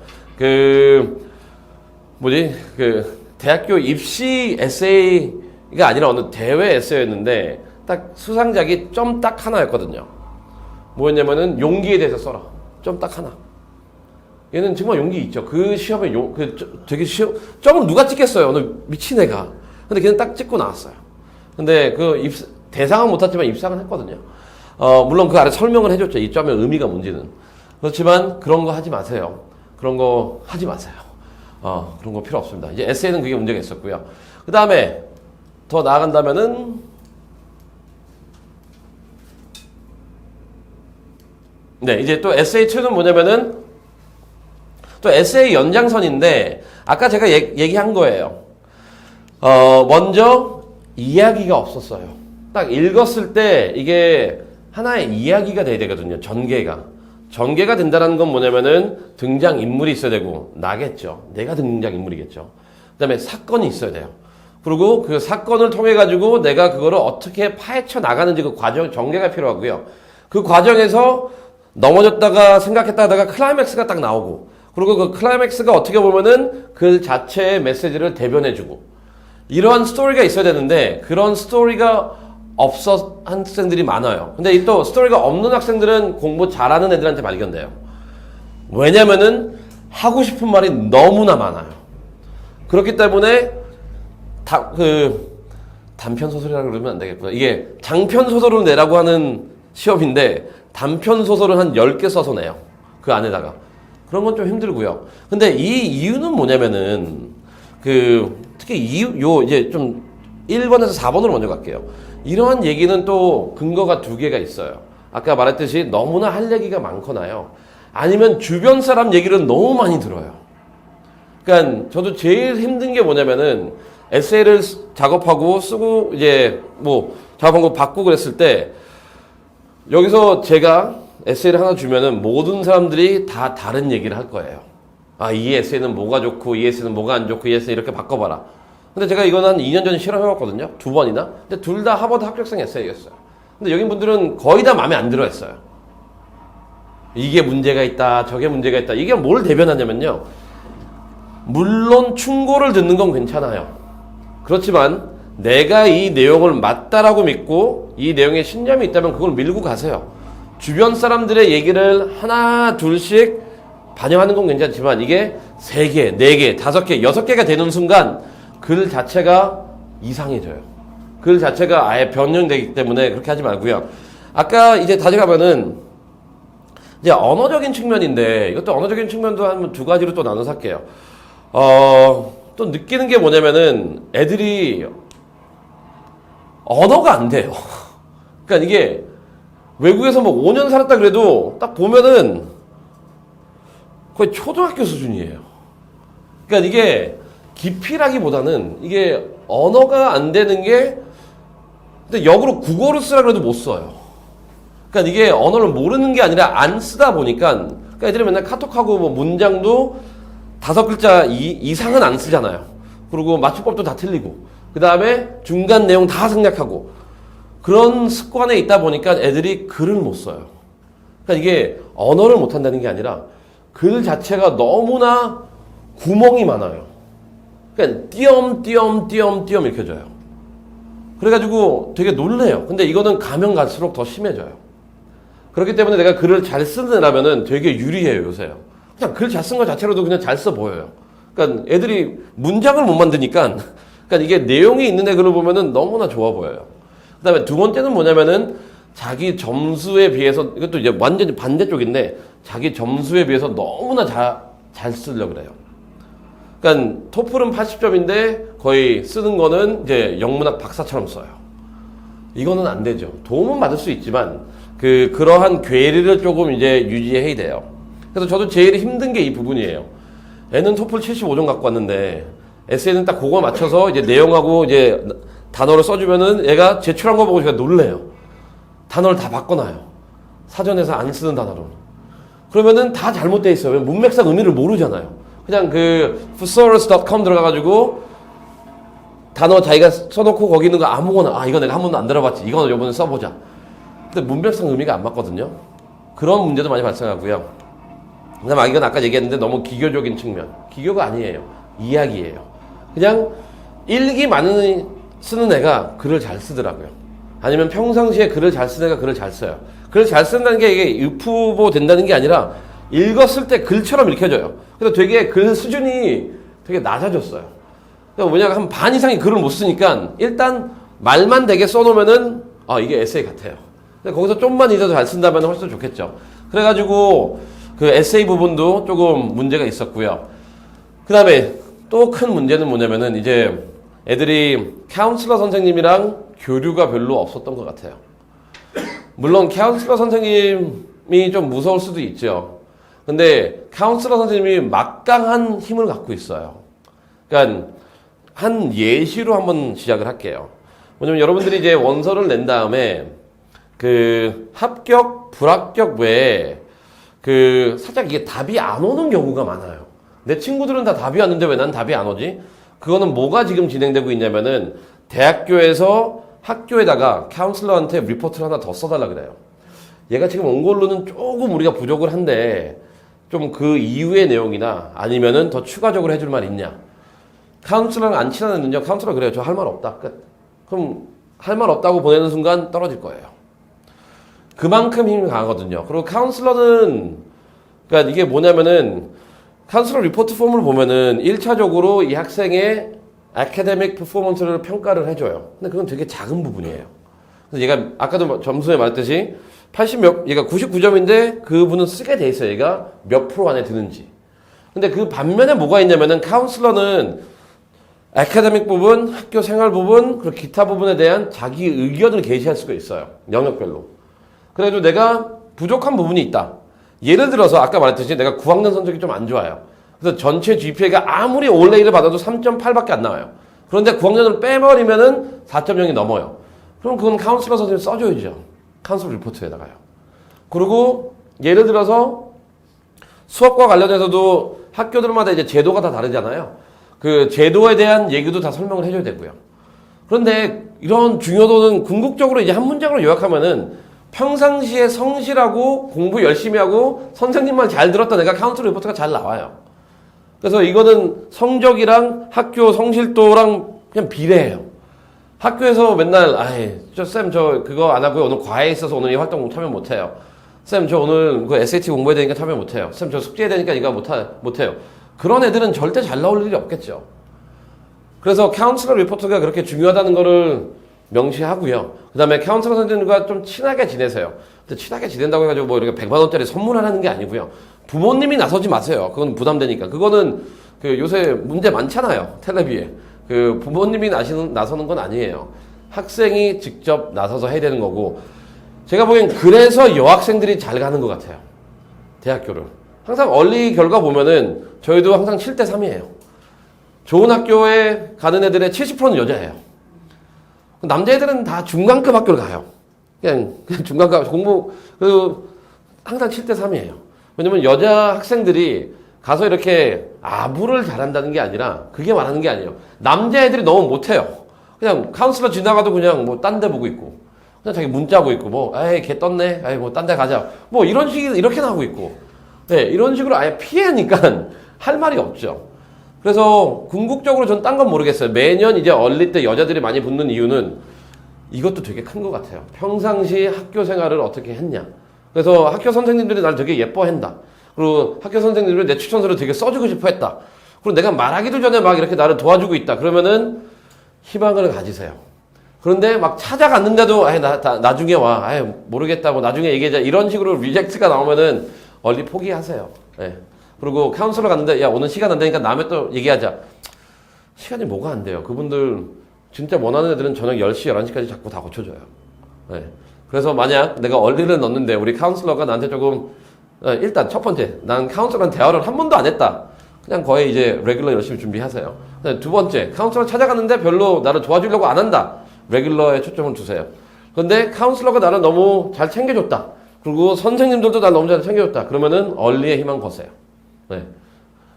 대학교 입시 에세이가 아니라 어느 대회 에세이였는데 딱 수상작이 점 딱 하나였거든요. 뭐였냐면은 용기에 대해서 써라. 점 딱 하나. 얘는 정말 용기 있죠. 그 시험에 되게 점을 누가 찍겠어요? 어느 미친 애가. 근데 걔는 딱 찍고 나왔어요. 근데 대상은 못했지만 입상은 했거든요. 물론 그 아래 설명을 해줬죠. 이 점의 의미가 뭔지는. 그렇지만 그런 거 하지 마세요. 그런 거 하지 마세요. 그런 거 필요 없습니다. 이제 에세이는 그게 문제가 있었고요. 그 다음에 더 나아간다면은 네, 이제 또 에세이2는 뭐냐면은 또 에세이 연장선인데 아까 제가 얘기한 거예요. 먼저 이야기가 없었어요. 딱 읽었을 때 이게 하나의 이야기가 돼야 되거든요. 전개가 된다는 건 뭐냐면은 등장인물이 있어야 되고 나겠죠. 내가 등장인물이겠죠. 그 다음에 사건이 있어야 돼요. 그리고 그 사건을 통해 가지고 내가 그거를 어떻게 파헤쳐 나가는지 그 과정, 전개가 필요하고요. 그 과정에서 넘어졌다가 생각했다가 클라이맥스가 딱 나오고 그리고 그 클라이맥스가 어떻게 보면은 그 자체의 메시지를 대변해주고 이러한 스토리가 있어야 되는데 그런 스토리가 없어 학생들이 많아요. 근데 또 스토리가 없는 학생들은 공부 잘하는 애들한테 발견돼요. 왜냐면은 하고 싶은 말이 너무나 많아요. 그렇기 때문에 단편 소설이라고 그러면 안 되겠구나. 이게 장편 소설을 내라고 하는 시험인데 단편 소설을 한 10개 써서 내요. 그 안에다가. 그런 건 좀 힘들고요. 근데 이 이유는 뭐냐면은 특히 이제 좀 1번에서 4번으로 먼저 갈게요. 이러한 얘기는 또 근거가 두 개가 있어요. 아까 말했듯이 너무나 할 얘기가 많거나요. 아니면 주변 사람 얘기를 너무 많이 들어요. 그러니까 저도 제일 힘든 게 뭐냐면은 에세이를 작업하고 쓰고 이제 뭐 작업한 거 받고 그랬을 때 여기서 제가 에세이를 하나 주면은 모든 사람들이 다 다른 얘기를 할 거예요. 아, 이 에세이는 뭐가 좋고 이 에세이는 뭐가 안 좋고 이 에세이 이렇게 바꿔봐라. 근데 제가 이건 한 2년 전에 실험해봤거든요. 2번이나. 근데 둘 다 하버드 합격성 에세이였어요. 근데 여기 분들은 거의 다 마음에 안 들어 했어요. 이게 문제가 있다, 저게 문제가 있다. 이게 뭘 대변하냐면요. 물론 충고를 듣는 건 괜찮아요. 그렇지만 내가 이 내용을 맞다라고 믿고 이 내용에 신념이 있다면 그걸 밀고 가세요. 주변 사람들의 얘기를 하나, 둘씩 반영하는 건 괜찮지만 이게 3개, 4개, 5개, 6개가 되는 순간 글 자체가 이상해져요. 글 자체가 아예 변형되기 때문에 그렇게 하지 말고요. 아까 이제 다시 가면은 이제 언어적인 측면인데 이것도 언어적인 측면도 한 2가지로 또 나눠서 할게요. 또 느끼는 게 뭐냐면은 애들이 언어가 안 돼요. 그러니까 이게 외국에서 뭐 5년 살았다 그래도 딱 보면은 거의 초등학교 수준이에요. 그러니까 이게 깊이라기보다는 이게 언어가 안 되는 게 근데 역으로 국어를 쓰라 그래도 못 써요. 그러니까 이게 언어를 모르는 게 아니라 안 쓰다 보니까 그러니까 애들이 맨날 카톡하고 뭐 문장도 5글자 이상은 안 쓰잖아요. 그리고 맞춤법도 다 틀리고 그 다음에 중간 내용 다 생략하고 그런 습관에 있다 보니까 애들이 글을 못 써요. 그러니까 이게 언어를 못 한다는 게 아니라 글 자체가 너무나 구멍이 많아요. 그러니까 띄엄띄엄 이렇게 져요. 그래가지고 되게 놀래요. 근데 이거는 가면 갈수록 더 심해져요. 그렇기 때문에 내가 글을 잘 쓰느라면은 되게 유리해요, 요새. 그냥 글 잘 쓴 것 자체로도 그냥 잘 써 보여요. 그러니까 애들이 문장을 못 만드니까, 그러니까 이게 내용이 있는 애 글을 보면은 너무나 좋아 보여요. 그 다음에 2번째는 뭐냐면은 자기 점수에 비해서, 이것도 이제 완전히 반대쪽인데, 자기 점수에 비해서 너무나 잘 쓰려고 그래요. 그러니까 토플은 80점인데 거의 쓰는 거는 이제 영문학 박사처럼 써요. 이거는 안 되죠. 도움은 받을 수 있지만 그러한 괴리를 조금 이제 유지해야 돼요. 그래서 저도 제일 힘든 게 이 부분이에요. 애는 토플 75점 갖고 왔는데 에세이는 딱 그거 맞춰서 이제 내용하고 이제 단어를 써주면은 얘가 제출한 거 보고 제가 놀래요. 단어를 다 바꿔놔요. 사전에서 안 쓰는 단어로. 그러면은 다 잘못돼 있어요. 왜냐면 문맥상 의미를 모르잖아요. 그냥 thesaurus.com 들어가가지고 단어 자기가 써놓고 거기 있는 거 아무거나 이거 내가 한 번도 안 들어봤지 이거는 요번에 써보자. 근데 문맥상 의미가 안 맞거든요. 그런 문제도 많이 발생하고요. 그다음에 이건 아까 얘기했는데 너무 기교적인 측면. 기교가 아니에요. 이야기예요. 그냥 일기 많이 쓰는 애가 글을 잘 쓰더라고요. 아니면 평상시에 글을 잘 쓰는 애가 글을 잘 써요. 글을 잘 쓴다는 게 이게 유푸보 된다는 게 아니라 읽었을 때 글처럼 읽혀져요. 그래서 되게 글 수준이 되게 낮아졌어요. 그러니까 뭐냐면 한 반 이상이 글을 못 쓰니까 일단 말만 되게 써놓으면은 이게 에세이 같아요. 근데 거기서 좀만 이더 잘 쓴다면 훨씬 좋겠죠. 그래가지고 그 에세이 부분도 조금 문제가 있었고요. 그 다음에 또 큰 문제는 뭐냐면은 이제 애들이 카운슬러 선생님이랑 교류가 별로 없었던 것 같아요. 물론 카운슬러 선생님이 좀 무서울 수도 있죠. 근데 카운슬러 선생님이 막강한 힘을 갖고 있어요. 그러니까 한 예시로 한번 시작을 할게요. 뭐냐면 여러분들이 이제 원서를 낸 다음에 그 합격, 불합격 외에 살짝 이게 답이 안 오는 경우가 많아요. 내 친구들은 다 답이 왔는데 왜 난 답이 안 오지? 그거는 뭐가 지금 진행되고 있냐면은 대학교에서 학교에다가 카운슬러한테 리포트를 하나 더 써달라 그래요. 얘가 지금 온 걸로는 조금 우리가 부족을 한데 좀 그 이후의 내용이나 아니면은 더 추가적으로 해줄 말 있냐. 카운슬러랑 안 친한 애는요, 카운슬러 그래요. 저 할 말 없다. 끝. 그럼 할 말 없다고 보내는 순간 떨어질 거예요. 그만큼 힘이 강하거든요. 그리고 카운슬러는, 그러니까 이게 뭐냐면은, 카운슬러 리포트 폼을 보면은 1차적으로 이 학생의 아카데믹 퍼포먼스를 평가를 해줘요. 근데 그건 되게 작은 부분이에요. 그래서 얘가 아까도 점수에 말했듯이 얘가 99점인데 그분은 쓰게 돼 있어요. 얘가 몇 프로 안에 드는지. 근데 그 반면에 뭐가 있냐면은 카운슬러는 아카데믹 부분, 학교 생활 부분, 그리고 기타 부분에 대한 자기 의견을 게시할 수가 있어요. 영역별로. 그래도 내가 부족한 부분이 있다. 예를 들어서 아까 말했듯이 내가 9학년 성적이 좀 안 좋아요. 그래서 전체 GPA가 아무리 올레이를 받아도 3.8밖에 안 나와요. 그런데 9학년을 빼버리면은 4.0이 넘어요. 그럼 그건 카운슬러 선생님이 써줘야죠. 카운슬러 리포트에다가요. 그리고 예를 들어서 수업과 관련해서도 학교들마다 이제 제도가 다 다르잖아요. 그 제도에 대한 얘기도 다 설명을 해줘야 되고요. 그런데 이런 중요도는 궁극적으로 이제 한 문장으로 요약하면은 평상시에 성실하고 공부 열심히 하고 선생님만 잘 들었던 애가 카운슬러 리포트가 잘 나와요. 그래서 이거는 성적이랑 학교 성실도랑 그냥 비례해요. 학교에서 맨날 쌤 저 그거 안 하고요. 오늘 과외 있어서 오늘 이 활동 참여 못해요. 쌤 저 오늘 그 SAT 공부해야 되니까 참여 못해요. 쌤 저 숙제해야 되니까 이거 못해요. 그런 애들은 절대 잘 나올 일이 없겠죠. 그래서 카운슬러 리포트가 그렇게 중요하다는 거를 명시하고요. 그 다음에 카운슬러 선생님과 좀 친하게 지내세요. 근데 친하게 지낸다고 해가지고 뭐 이렇게 100만 원짜리 선물하라는 게 아니고요. 부모님이 나서지 마세요. 그건 부담되니까. 그거는 그 요새 문제 많잖아요. 텔레비에. 그 부모님이 나서는 건 아니에요. 학생이 직접 나서서 해야 되는 거고. 제가 보기엔 그래서 여학생들이 잘 가는 것 같아요. 대학교를. 항상 얼리 결과 보면은 저희도 항상 7대 3이에요. 좋은 학교에 가는 애들의 70%는 여자예요. 남자애들은 다 중간급 학교를 가요. 그냥 중간급 공부, 항상 7대 3이에요. 왜냐면 여자 학생들이 가서 이렇게 아부를 잘한다는 게 아니라 그게 말하는 게 아니에요. 남자애들이 너무 못해요. 그냥 카운슬러 지나가도 그냥 뭐 딴 데 보고 있고, 그냥 자기 문자고 있고, 뭐, 걔 떴네? 뭐 딴 데 가자. 뭐 이런 식이, 이렇게 나오고 있고. 네, 이런 식으로 아예 피하니까 할 말이 없죠. 그래서 궁극적으로 전 딴 건 모르겠어요. 매년 이제 얼리 때 여자들이 많이 붙는 이유는 이것도 되게 큰 것 같아요. 평상시 학교 생활을 어떻게 했냐. 그래서 학교 선생님들이 날 되게 예뻐한다. 그리고 학교 선생님들이 내 추천서를 되게 써주고 싶어 했다. 그리고 내가 말하기도 전에 막 이렇게 나를 도와주고 있다. 그러면은 희망을 가지세요. 그런데 막 찾아갔는데도 나중에 와. 모르겠다고 나중에 얘기하자. 이런 식으로 리젝트가 나오면은 얼리 포기하세요. 네. 그리고 카운슬러 갔는데 야 오늘 시간 안 되니까 다음에 또 얘기하자. 시간이 뭐가 안 돼요. 그분들 진짜 원하는 애들은 저녁 10시, 11시까지 자꾸 다 고쳐줘요. 네. 그래서 만약 내가 얼리를 넣는데 우리 카운슬러가 나한테 조금 일단 첫 번째 난 카운슬러랑 대화를 한 번도 안 했다. 그냥 거의 이제 레귤러 열심히 준비하세요. 두 번째 카운슬러 찾아갔는데 별로 나를 도와주려고 안 한다. 레귤러에 초점을 두세요. 그런데 카운슬러가 나를 너무 잘 챙겨줬다. 그리고 선생님들도 날 너무 잘 챙겨줬다. 그러면은 얼리의 희망 거세요. 네.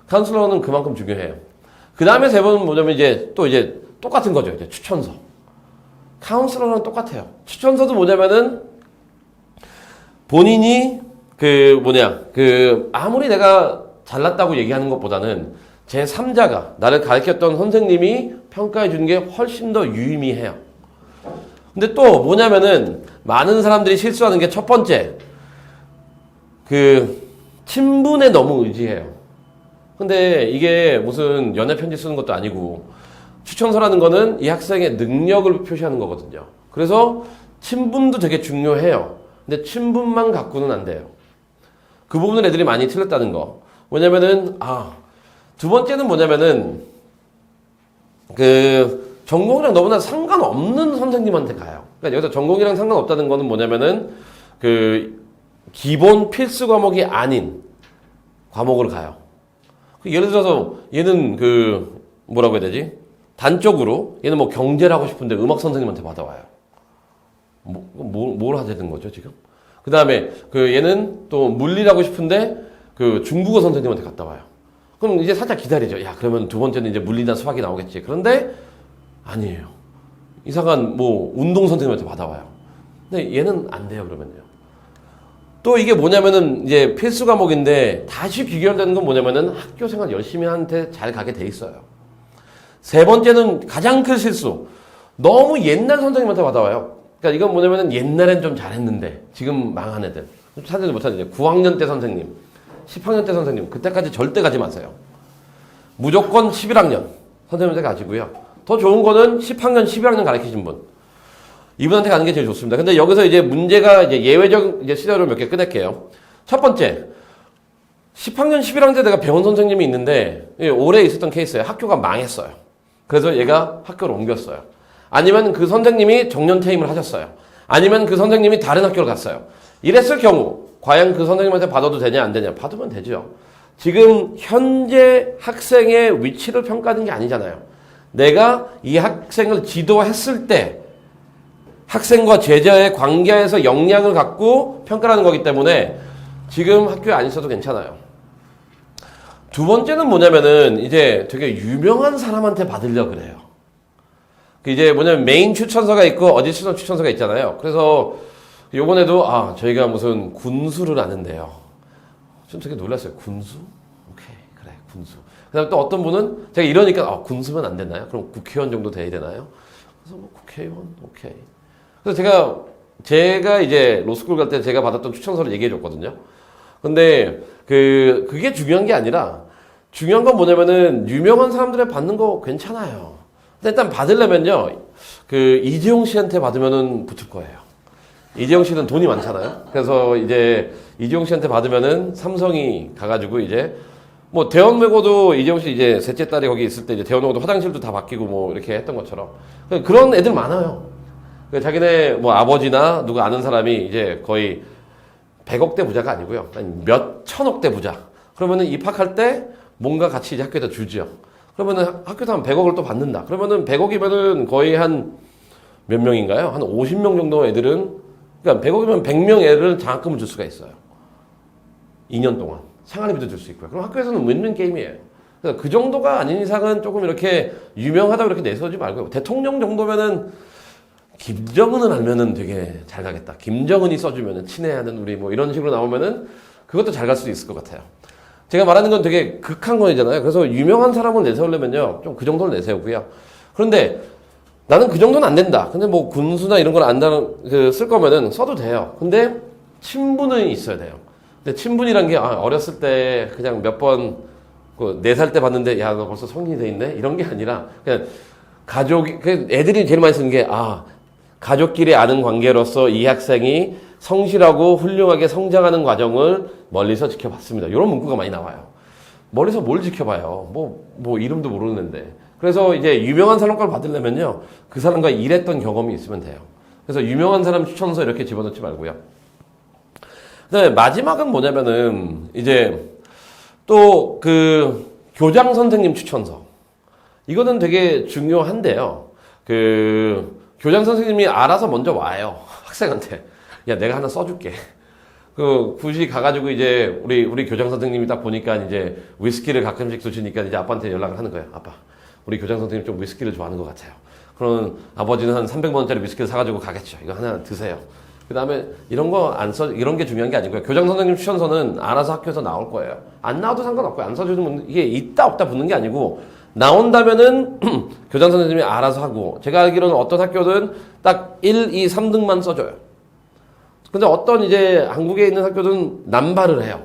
카운슬러는 그만큼 중요해요. 그 다음에 세 번은 뭐냐면 이제 똑같은 거죠. 이제 추천서. 카운슬러랑 똑같아요. 추천서도 뭐냐면은 본인이 아무리 내가 잘났다고 얘기하는 것보다는 제 3자가 나를 가르쳤던 선생님이 평가해 주는 게 훨씬 더 유의미해요. 근데 또 뭐냐면은 많은 사람들이 실수하는 게 첫 번째 친분에 너무 의지해요. 근데 이게 무슨 연애 편지 쓰는 것도 아니고 추천서라는 거는 이 학생의 능력을 표시하는 거거든요. 그래서 친분도 되게 중요해요. 근데 친분만 갖고는 안 돼요. 그 부분을 애들이 많이 틀렸다는 거. 뭐냐면은 두 번째는 뭐냐면은 전공이랑 너무나 상관없는 선생님한테 가요. 그러니까 여기서 전공이랑 상관없다는 거는 뭐냐면은 기본 필수 과목이 아닌 과목을 가요. 예를 들어서 얘는 뭐라고 해야 되지? 단적으로 얘는 뭐 경제를 하고 싶은데 음악 선생님한테 받아와요. 뭘 하자는 거죠 지금? 그 다음에 얘는 또 물리를 하고 싶은데 중국어 선생님한테 갔다 와요. 그럼 이제 살짝 기다리죠. 야 그러면 두 번째는 이제 물리나 수학이 나오겠지. 그런데 아니에요. 이상한 운동 선생님한테 받아와요. 근데 얘는 안 돼요 그러면요. 또 이게 뭐냐면은 이제 필수 과목인데 다시 비교되는 건 뭐냐면은 학교 생활 열심히 하는데 잘 가게 돼 있어요. 세 번째는 가장 큰 실수. 너무 옛날 선생님한테 받아와요. 그러니까 이건 뭐냐면은 옛날엔 좀 잘했는데 지금 망한 애들. 찾지 못하는 이제 9학년 때 선생님, 10학년 때 선생님. 그때까지 절대 가지 마세요. 무조건 11학년 선생님한테 가지고요. 더 좋은 거는 10학년, 12학년 가르치신 분. 이분한테 가는 게 제일 좋습니다. 근데 여기서 이제 문제가 이제 예외적 이제 시나리오 몇 개 꺼낼게요. 첫 번째, 10학년, 11학년 때 내가 배운 선생님이 있는데 올해 있었던 케이스예요. 학교가 망했어요. 그래서 얘가 학교를 옮겼어요. 아니면 그 선생님이 정년 퇴임을 하셨어요. 아니면 그 선생님이 다른 학교를 갔어요. 이랬을 경우 과연 그 선생님한테 받아도 되냐 안 되냐? 받으면 되죠. 지금 현재 학생의 위치를 평가하는 게 아니잖아요. 내가 이 학생을 지도했을 때 학생과 제자의 관계에서 역량을 갖고 평가하는 거기 때문에 지금 학교에 안 있어도 괜찮아요. 두 번째는 뭐냐면은 이제 되게 유명한 사람한테 받으려 그래요. 이제 뭐냐면 메인 추천서가 있고 어디셔널 추천서가 있잖아요. 그래서 요번에도 저희가 무슨 군수를 아는데요. 좀 되게 놀랐어요. 군수? 오케이, 그래, 군수. 그 다음에 또 어떤 분은 제가 이러니까 군수면 안 되나요? 그럼 국회의원 정도 돼야 되나요? 그래서 뭐 국회의원? 오케이. 그래서 제가 이제 로스쿨 갈 때 제가 받았던 추천서를 얘기해 줬거든요. 근데 그게 중요한 게 아니라 중요한 건 뭐냐면은 유명한 사람들에 받는 거 괜찮아요. 근데 일단 받으려면요. 이재용 씨한테 받으면은 붙을 거예요. 이재용 씨는 돈이 많잖아요. 그래서 이제 이재용 씨한테 받으면은 삼성이 가가지고 이제 뭐 대원 메고도 이재용 씨 이제 셋째 딸이 거기 있을 때 이제 대원 메고도 화장실도 다 바뀌고 뭐 이렇게 했던 것처럼 그런 애들 많아요. 자기네 뭐 아버지나 누가 아는 사람이 이제 거의 100억대 부자가 아니고요. 한 몇 천억대 부자. 그러면은 입학할 때 뭔가 같이 이제 학교에다 주죠. 그러면은 학교에서 한 100억을 또 받는다. 그러면은 100억이면은 거의 한 몇 명인가요? 한 50명 정도 애들은, 그러니까 100억이면 100명 애를 장학금을 줄 수가 있어요. 2년 동안. 생활비도 줄 수 있고요. 그럼 학교에서는 윈윈 게임이에요. 그래서 그 정도가 아닌 이상은 조금 이렇게 유명하다고 이렇게 내세우지 말고요. 대통령 정도면은 김정은은 알면은 되게 잘 가겠다. 김정은이 써주면은 친애하는 우리 뭐 이런 식으로 나오면은 그것도 잘 갈 수도 있을 것 같아요. 제가 말하는 건 되게 극한 거잖아요. 그래서 유명한 사람을 내세우려면요. 좀 그 정도를 내세우고요. 그런데 나는 그 정도는 안 된다. 근데 뭐 군수나 이런 걸 안다는, 쓸 거면은 써도 돼요. 근데 친분은 있어야 돼요. 근데 친분이란 게, 어렸을 때 그냥 몇 번, 4살 때 봤는데, 야, 너 벌써 성인이 돼 있네? 이런 게 아니라, 그냥 애들이 제일 많이 쓰는 게, 가족끼리 아는 관계로서 이 학생이 성실하고 훌륭하게 성장하는 과정을 멀리서 지켜봤습니다. 이런 문구가 많이 나와요. 멀리서 뭘 지켜봐요? 뭐 이름도 모르는데. 그래서 이제 유명한 사람 걸 받으려면요. 그 사람과 일했던 경험이 있으면 돼요. 그래서 유명한 사람 추천서 이렇게 집어넣지 말고요. 그다음에 마지막은 뭐냐면은 이제 또 교장 선생님 추천서. 이거는 되게 중요한데요. 교장 선생님이 알아서 먼저 와요. 학생한테. 야, 내가 하나 써줄게. 굳이 가가지고 이제 우리 교장 선생님이 딱 보니까 이제 위스키를 가끔씩 드시니까 이제 아빠한테 연락을 하는 거예요. 아빠, 우리 교장 선생님 좀 위스키를 좋아하는 것 같아요. 그러면 아버지는 한 300만 원짜리 위스키를 사가지고 가겠죠. 이거 하나 드세요. 그 다음에 이런 게 중요한 게 아니고요. 교장 선생님 추천서는 알아서 학교에서 나올 거예요. 안 나와도 상관없고요. 안 써주는 분, 이게 있다 없다 붙는 게 아니고, 나온다면은 교장 선생님이 알아서 하고, 제가 알기로는 어떤 학교든 딱 1, 2, 3등만 써줘요. 근데 어떤 이제 한국에 있는 학교는 남발을 해요.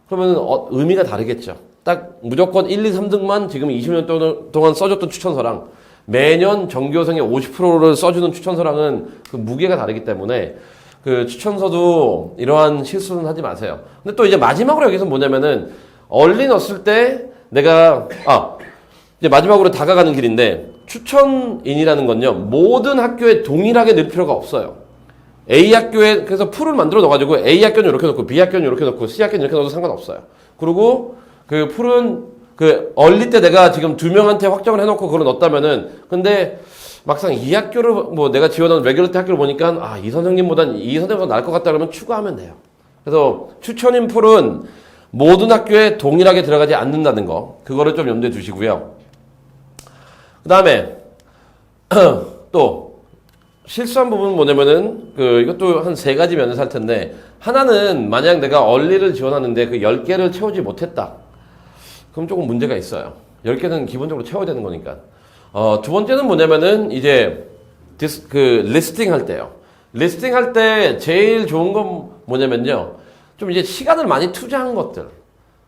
그러면 의미가 다르겠죠. 딱 무조건 1, 2, 3등만 지금 20년 동안 써줬던 추천서랑 매년 전교생의 50%를 써주는 추천서랑은 그 무게가 다르기 때문에 추천서도 이러한 실수는 하지 마세요. 근데 또 이제 마지막으로 여기서 뭐냐면은 얼리 넣었을 때 내가 이제 마지막으로 다가가는 길인데 추천인이라는 건요. 모든 학교에 동일하게 넣을 필요가 없어요. A 학교에 그래서 풀을 만들어 넣어가지고 A 학교는 이렇게 넣고 B 학교는 이렇게 넣고 C 학교는 이렇게 넣어도 상관없어요. 그리고 풀은 얼리 때 내가 지금 2명한테 확정을 해놓고 그걸 넣었다면은 근데 막상 이 학교를 뭐 내가 지원한 레귤러티 학교를 보니까 이 선생님보단 이 선생님보다 나을 것 같다 그러면 추가하면 돼요. 그래서 추천인 풀은 모든 학교에 동일하게 들어가지 않는다는 거 그거를 좀 염두에 두시고요. 그 다음에 또 실수한 부분은 뭐냐면은 이것도 한 3가지 면에서 할 텐데 하나는 만약 내가 얼리를 지원하는데 10개를 채우지 못했다. 그럼 조금 문제가 있어요. 10개는 기본적으로 채워야 되는 거니까. 두 번째는 뭐냐면은 이제 리스팅 할 때요. 리스팅 할 때 제일 좋은 건 뭐냐면요. 좀 이제 시간을 많이 투자한 것들.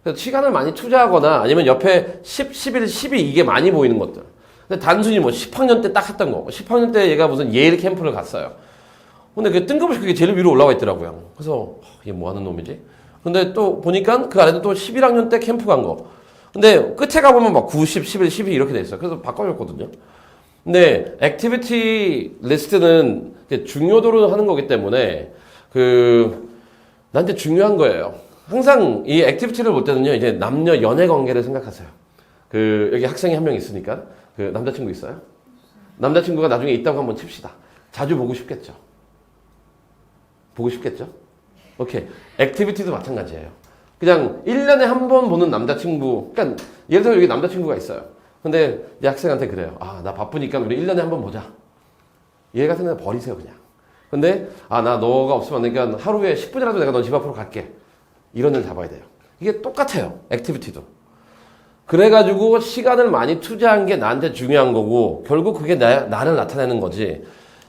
그래서 시간을 많이 투자하거나 아니면 옆에 10, 11, 12 이게 많이 보이는 것들. 근데 단순히 뭐 10학년 때 딱 했던 거. 10학년 때 얘가 무슨 예일 캠프를 갔어요. 근데 그 뜬금없이 그게 제일 위로 올라와 있더라고요. 그래서 이게 뭐 하는 놈이지? 근데 또 보니까 그 안에도 또 11학년 때 캠프 간 거. 근데 끝에 가보면 막 90, 11, 12 이렇게 돼 있어요. 그래서 바꿔줬거든요. 근데 액티비티 리스트는 중요도로 하는 거기 때문에 나한테 중요한 거예요. 항상 이 액티비티를 볼 때는요, 이제 남녀 연애 관계를 생각하세요. 여기 학생이 한 명 있으니까, 남자친구 있어요? 남자친구가 나중에 있다고 한번 칩시다. 자주 보고 싶겠죠? 보고 싶겠죠? 오케이. 액티비티도 마찬가지예요. 그냥 1년에 한 번 보는 남자친구, 그러니까 예를 들어 여기 남자친구가 있어요. 근데 이 학생한테 그래요. 나 바쁘니까 우리 1년에 한 번 보자. 얘 같은 애는 버리세요, 그냥. 근데, 나 너가 없으면 안 되니까 하루에 10분이라도 내가 너 집 앞으로 갈게. 이런 일 잡아야 돼요. 이게 똑같아요. 액티비티도. 그래가지고 시간을 많이 투자한 게 나한테 중요한 거고, 결국 그게 나를 나타내는 거지.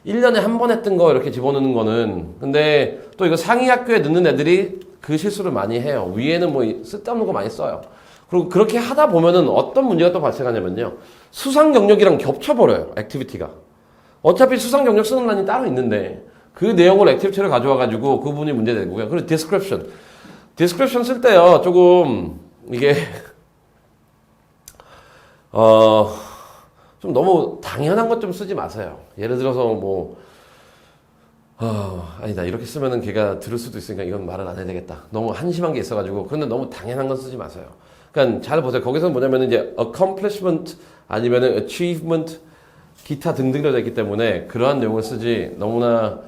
1년에 한 번 했던 거 이렇게 집어넣는 거는. 근데 또 이거 상위 학교에 넣는 애들이 그 실수를 많이 해요. 위에는 뭐 쓸데없는 거 많이 써요. 그리고 그렇게 하다 보면은 어떤 문제가 또 발생하냐면요. 수상 경력이랑 겹쳐버려요. 액티비티가. 어차피 수상 경력 쓰는 란이 따로 있는데 그 내용을 액티비티를 가져와가지고 그 부분이 문제되고요. 그리고 디스크립션. 디스크립션 쓸 때요. 조금 이게 좀 너무 당연한 것 좀 쓰지 마세요. 예를 들어서 뭐 아니다. 이렇게 쓰면은 걔가 들을 수도 있으니까 이건 말을 안 해야 되겠다. 너무 한심한 게 있어가지고. 그런데 너무 당연한 건 쓰지 마세요. 그러니까 잘 보세요. 거기서는 뭐냐면은 이제 accomplishment 아니면은 achievement 기타 등등 되어 있기 때문에 그러한 내용을 쓰지 너무나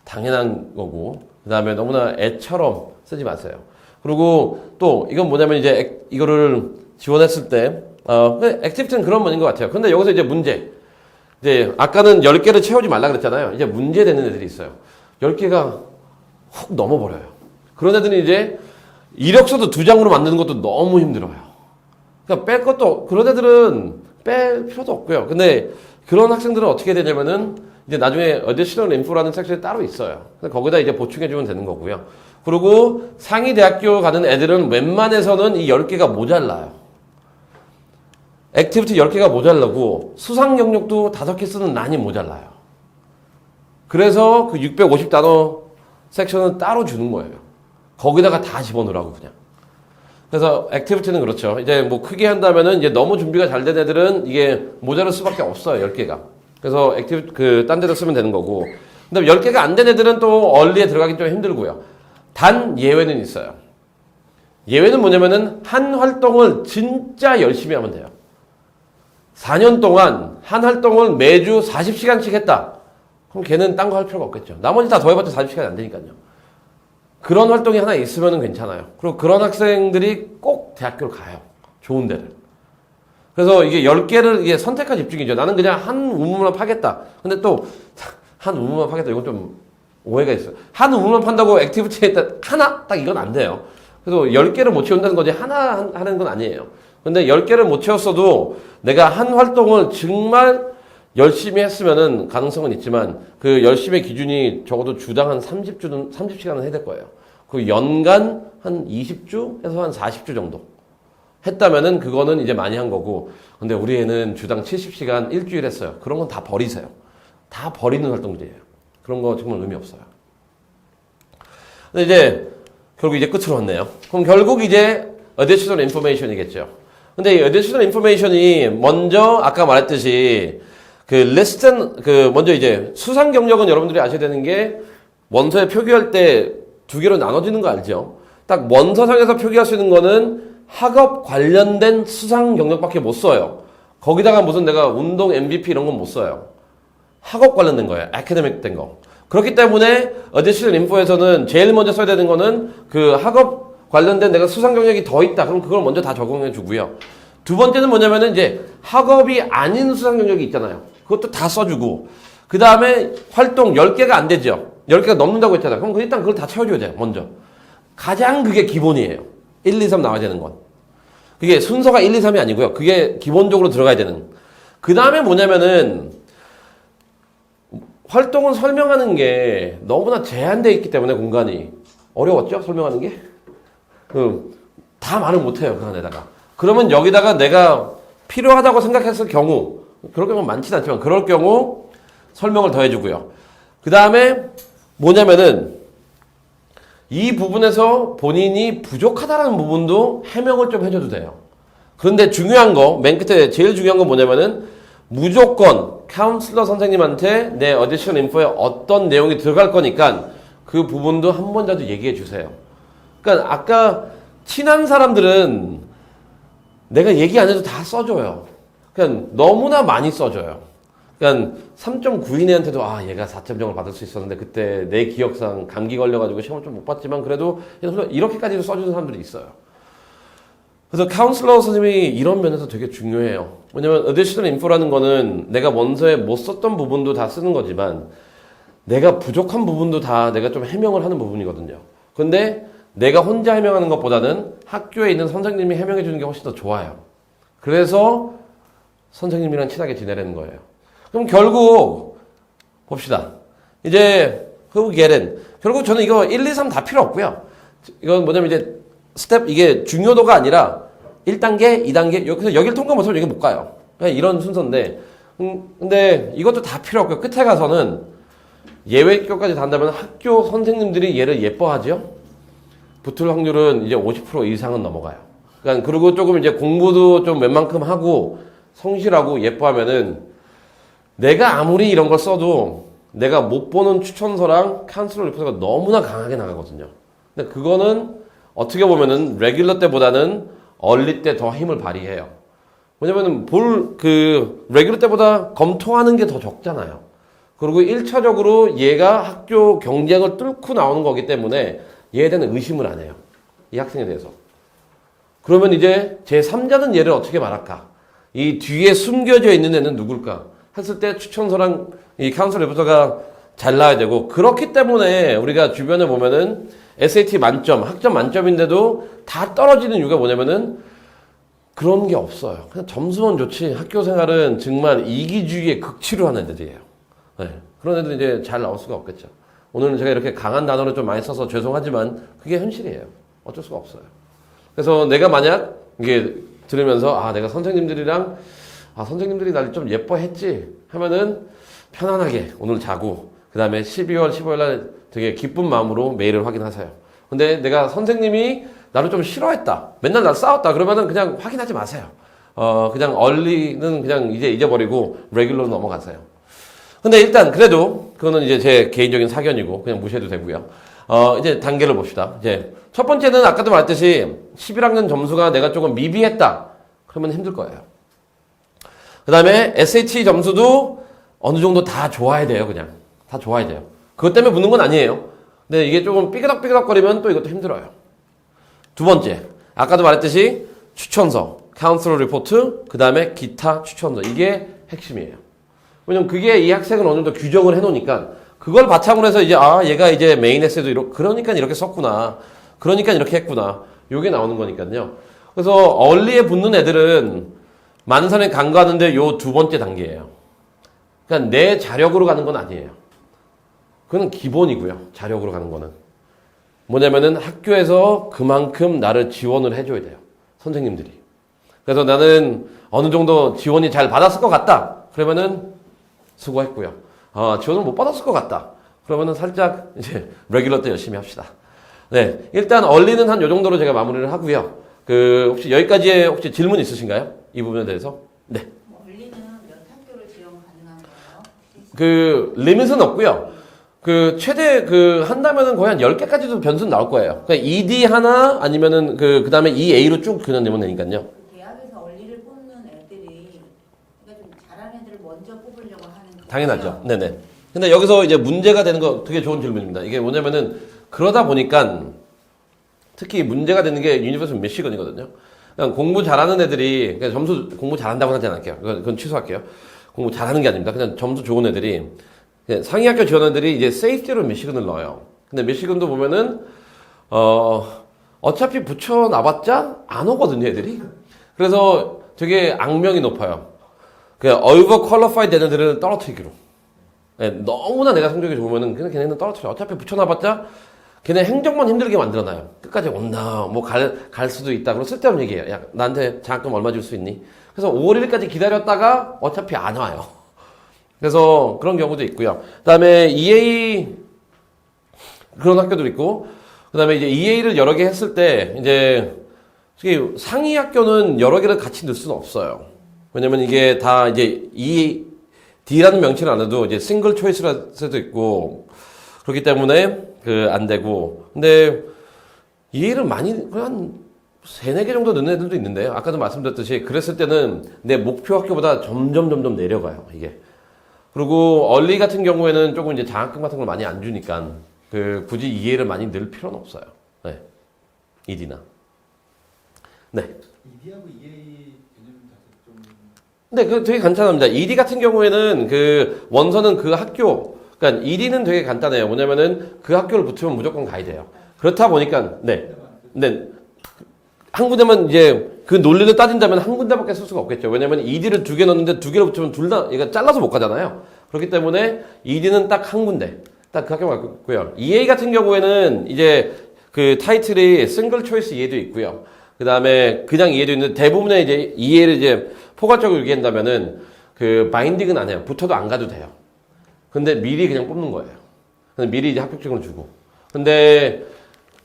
당연한 거고 그 다음에 너무나 애처럼 쓰지 마세요. 그리고 또 이건 뭐냐면 이제 이거를 지원했을 때 액티비티는 그런 문제인 것 같아요. 근데 여기서 이제 문제. 이제 아까는 10개를 채우지 말라 그랬잖아요. 이제 문제 되는 애들이 있어요. 10개가 훅 넘어버려요. 그런 애들은 이제 이력서도 2장으로 만드는 것도 너무 힘들어요. 그러니까 뺄 것도 그런 애들은 뺄 필요도 없고요. 근데 그런 학생들은 어떻게 되냐면은 이제 나중에 additional info라는 섹션이 따로 있어요. 거기다 이제 보충해주면 되는 거고요. 그리고 상위 대학교 가는 애들은 웬만해서는 이 10개가 모자라요. 액티비티 10개가 모자라고 수상 경력도 5개 쓰는 란이 모자라요. 그래서 그 650단어 섹션은 따로 주는 거예요. 거기다가 다 집어넣으라고 그냥. 그래서 액티비티는 그렇죠. 이제 뭐 크게 한다면은 이제 너무 준비가 잘 된 애들은 이게 모자랄 수밖에 없어요. 10개가. 그래서 액티비티 딴 데다 쓰면 되는 거고. 근데 10개가 안 된 애들은 또 얼리에 들어가기 좀 힘들고요. 단 예외는 있어요. 예외는 뭐냐면은 한 활동을 진짜 열심히 하면 돼요. 4년 동안 한 활동을 매주 40시간씩 했다. 그럼 걔는 딴 거 할 필요가 없겠죠. 나머지 다 더해봤자 40시간이 안 되니까요. 그런 활동이 하나 있으면 괜찮아요. 그리고 그런 학생들이 꼭 대학교를 가요. 좋은 데를. 그래서 이게 10개를 이게 선택과 집중이죠. 나는 그냥 한 우물만 파겠다. 근데 또 한 우물만 파겠다. 이건 좀 오해가 있어요. 한 우물만 판다고 액티비티에 하나? 딱 이건 안 돼요. 그래서 10개를 못 채운다는 거지 하나 하는 건 아니에요. 근데 10개를 못 채웠어도 내가 한 활동을 정말 열심히 했으면은 가능성은 있지만 그 열심의 기준이 적어도 주당 한 30시간은 해야 될 거예요. 그 연간 한 20주에서 한 40주 정도 했다면은 그거는 이제 많이 한 거고. 근데 우리 애는 주당 70시간 일주일 했어요. 그런 건 다 버리세요. 다 버리는 활동들이에요. 그런 거 정말 의미 없어요. 근데 이제 결국 이제 끝으로 왔네요. 그럼 결국 이제 additional information이겠죠. 근데 이 additional information이 먼저 아까 말했듯이 먼저 이제 수상 경력은 여러분들이 아셔야 되는 게 원서에 표기할 때 2개로 나눠지는 거 알죠? 딱 원서상에서 표기할 수 있는 거는 학업 관련된 수상 경력밖에 못 써요. 거기다가 무슨 내가 운동 MVP 이런 건 못 써요. 학업 관련된 거예요. 아카데믹 된 거. 그렇기 때문에 additional info에서는 제일 먼저 써야 되는 거는 그 학업 관련된 내가 수상 경력이 더 있다. 그럼 그걸 먼저 다 적용해 주고요. 두 번째는 뭐냐면은 이제 학업이 아닌 수상 경력이 있잖아요. 그것도 다 써주고. 그 다음에 활동 10개가 안 되죠. 10개가 넘는다고 했잖아요. 그럼 일단 그걸 다 채워줘야 돼요. 먼저. 가장 그게 기본이에요. 1, 2, 3 나와야 되는 건. 그게 순서가 1, 2, 3이 아니고요. 그게 기본적으로 들어가야 되는. 그 다음에 뭐냐면은 활동을 설명하는 게 너무나 제한되어 있기 때문에 공간이 어려웠죠? 설명하는 게? 다 말을 못해요. 그 안에다가. 그러면 여기다가 내가 필요하다고 생각했을 경우 그럴 경우는 많지는 않지만 그럴 경우 설명을 더 해주고요. 그 다음에 뭐냐면은 이 부분에서 본인이 부족하다라는 부분도 해명을 좀 해줘도 돼요. 그런데 중요한 거, 맨 끝에 제일 중요한 건 뭐냐면은 무조건 카운슬러 선생님한테 내 어디셔널 인포에 어떤 내용이 들어갈 거니까 그 부분도 한 번이라도 얘기해 주세요. 그러니까 아까 친한 사람들은 내가 얘기 안 해도 다 써줘요. 그냥 너무나 많이 써줘요. 그러니까 3.9인애한테도 아 얘가 4.0을 받을 수 있었는데 그때 내 기억상 감기 걸려가지고 시험을 좀 못 봤지만 그래도 이렇게까지도 써주는 사람들이 있어요. 그래서 카운슬러 선생님이 이런 면에서 되게 중요해요. 왜냐면 어디셔널 인포라는 거는 내가 원서에 못 썼던 부분도 다 쓰는 거지만 내가 부족한 부분도 다 내가 좀 해명을 하는 부분이거든요. 근데 내가 혼자 해명하는 것보다는 학교에 있는 선생님이 해명해 주는 게 훨씬 더 좋아요. 그래서 선생님이랑 친하게 지내라는 거예요. 그럼 결국 봅시다. 이제 who get it. 결국 저는 이거 1, 2, 3 다 필요 없고요. 이건 뭐냐면 이제 스텝 이게 중요도가 아니라 1단계, 2단계 여기서 여기를 통과 못하면 여기 못 가요. 그냥 이런 순서인데 근데 이것도 다 필요 없고요. 끝에 가서는 예외교까지 단다면 학교 선생님들이 얘를 예뻐하죠. 붙을 확률은 이제 50% 이상은 넘어가요. 그러니까 그리고 조금 이제 공부도 좀 웬만큼 하고 성실하고 예뻐하면은 내가 아무리 이런 걸 써도 내가 못 보는 추천서랑 카운슬러 리포트가 너무나 강하게 나가거든요. 근데 그거는 어떻게 보면은 레귤러 때보다는 얼리 때 더 힘을 발휘해요. 왜냐면은 레귤러 때보다 검토하는 게 더 적잖아요. 그리고 1차적으로 얘가 학교 경쟁을 뚫고 나오는 거기 때문에 얘에 대한 의심을 안 해요. 이 학생에 대해서. 그러면 이제 제3자는 얘를 어떻게 말할까? 이 뒤에 숨겨져 있는 애는 누굴까? 했을 때 추천서랑 이 카운슬 리포터가 잘 나와야 되고 그렇기 때문에 우리가 주변에 보면은 SAT 만점, 학점 만점인데도 다 떨어지는 이유가 뭐냐면은 그런 게 없어요. 그냥 점수만 좋지 학교 생활은 정말 이기주의의 극치로 하는 애들이에요. 네. 그런 애들은 이제 잘 나올 수가 없겠죠. 오늘은 제가 이렇게 강한 단어를 좀 많이 써서 죄송하지만 그게 현실이에요. 어쩔 수가 없어요. 그래서 내가 만약 이게 들으면서 아 내가 선생님들이랑 선생님들이 날 좀 예뻐했지 하면은 편안하게 오늘 자고 그 다음에 12월 15일 날 되게 기쁜 마음으로 메일을 확인하세요. 근데 내가 선생님이 나를 좀 싫어했다. 맨날 날 싸웠다. 그러면은 그냥 확인하지 마세요. 그냥 얼리는 그냥 이제 잊어버리고 레귤러로 넘어가세요. 근데 일단 그래도 그거는 이제 제 개인적인 사견이고 그냥 무시해도 되고요. 이제 단계를 봅시다. 이제 첫 번째는 아까도 말했듯이 11학년 점수가 내가 조금 미비했다. 그러면 힘들 거예요. 그 다음에 SAT 점수도 어느 정도 다 좋아야 돼요, 그냥. 다 좋아야 돼요. 그것 때문에 붙는 건 아니에요. 근데 이게 조금 삐그덕삐그덕거리면 또 이것도 힘들어요. 두 번째, 아까도 말했듯이 추천서, 카운슬러 리포트, 그 다음에 기타 추천서. 이게 핵심이에요. 왜냐면 그게 이 학생을 어느 정도 규정을 해놓으니까 그걸 바탕으로 해서 이제 얘가 이제 메인 에세이도 그러니까 이렇게 썼구나. 그러니까 이렇게 했구나. 요게 나오는 거니까요. 그래서 얼리에 붙는 애들은 만선에 간과하는데 요 두 번째 단계예요. 그러니까 내 자력으로 가는 건 아니에요. 그건 기본이고요. 자력으로 가는 거는. 뭐냐면은 학교에서 그만큼 나를 지원을 해줘야 돼요. 선생님들이. 그래서 나는 어느 정도 지원이 잘 받았을 것 같다. 그러면은 수고했고요. 지원을 못 받았을 것 같다. 그러면은 살짝 이제 레귤러 때 열심히 합시다. 네. 일단 얼리는 한 요 정도로 제가 마무리를 하고요. 혹시 여기까지의 혹시 질문 있으신가요? 이 부분에 대해서? 네.
원리는 몇 학교를 지원 가능한가요?
리밋은 없고요. 최대 한다면은 거의 한 10개까지도 변수는 나올 거예요. 그러니까 ED 하나 아니면은 그 다음에 EA로 쭉 그냥 내면 되니까요.
대학에서 원리를 뽑는 애들이 그러니까 좀 잘하는 애들을 먼저 뽑으려고 하는 거예요.
당연하죠. 네네. 근데 여기서 이제 문제가 되는 거 되게 좋은 질문입니다. 이게 뭐냐면은 그러다 보니까 특히 문제가 되는 게 유니버스 미시건이거든요. 그냥 공부 잘하는 애들이 그냥 점수 공부 잘한다고 하지 않을게요. 그건 취소할게요. 공부 잘하는 게 아닙니다. 그냥 점수 좋은 애들이 상위 학교 지원 애들이 이제 세이프티로 미시건을 넣어요. 근데 미시건도 보면은 어차피 붙여놔봤자 안 오거든요, 애들이. 그래서 되게 악명이 높아요. 얼버 퀄리파이 되는 애들은 떨어뜨리기로. 네, 너무나 내가 성적이 좋으면은 그냥 걔네는 떨어뜨려. 어차피 붙여놔봤자 걔네 행정만 힘들게 만들어놔요. 끝까지 온다, 뭐 갈 수도 있다. 그럼 쓸데없는 얘기예요. 야, 나한테 장학금 얼마 줄 수 있니? 그래서 5월 1일까지 기다렸다가 어차피 안 와요. 그래서 그런 경우도 있고요. 그 다음에 EA, 그런 학교도 있고, 그 다음에 이제 EA를 여러 개 했을 때, 이제, 솔직히 상위 학교는 여러 개를 같이 넣을 수는 없어요. 왜냐면 이게 다 이제 D라는 명칭을 안 해도 이제 싱글 초이스라 수도 있고, 그렇기 때문에 안 되고. 근데 EA를 많이, 한 3, 4개 정도 넣는 애들도 있는데, 아까도 말씀드렸듯이, 그랬을 때는 내 목표 학교보다 점점 내려가요, 이게. 그리고 얼리 같은 경우에는 조금 이제 장학금 같은 걸 많이 안 주니까, 굳이 EA를 많이 넣을 필요는 없어요. 네. ED나. 네.
ED하고 EA 개념 자체 좀
네, 되게 간단합니다. ED 같은 경우에는 원서는 그 학교, 그러니까 ED는 되게 간단해요. 뭐냐면은 그 학교를 붙으면 무조건 가야 돼요. 그렇다 보니까, 네. 한 군데만 이제 그 논리를 따진다면 한 군데밖에 쓸 수가 없겠죠. 왜냐면 ED를 2개 넣었는데 2개를 붙이면 둘 다 얘가 잘라서 못 가잖아요. 그렇기 때문에 ED는 딱 한 군데. 딱 그 학교가 있고요. EA 같은 경우에는 이제 그 타이틀이 싱글 초이스 EA도 있고요. 그 다음에 그냥 EA도 있는데 대부분의 이제 EA를 이제 포괄적으로 얘기한다면은 바인딩은 안 해요. 붙어도 안 가도 돼요. 근데 미리 그냥 뽑는 거예요. 미리 이제 합격증을 주고. 근데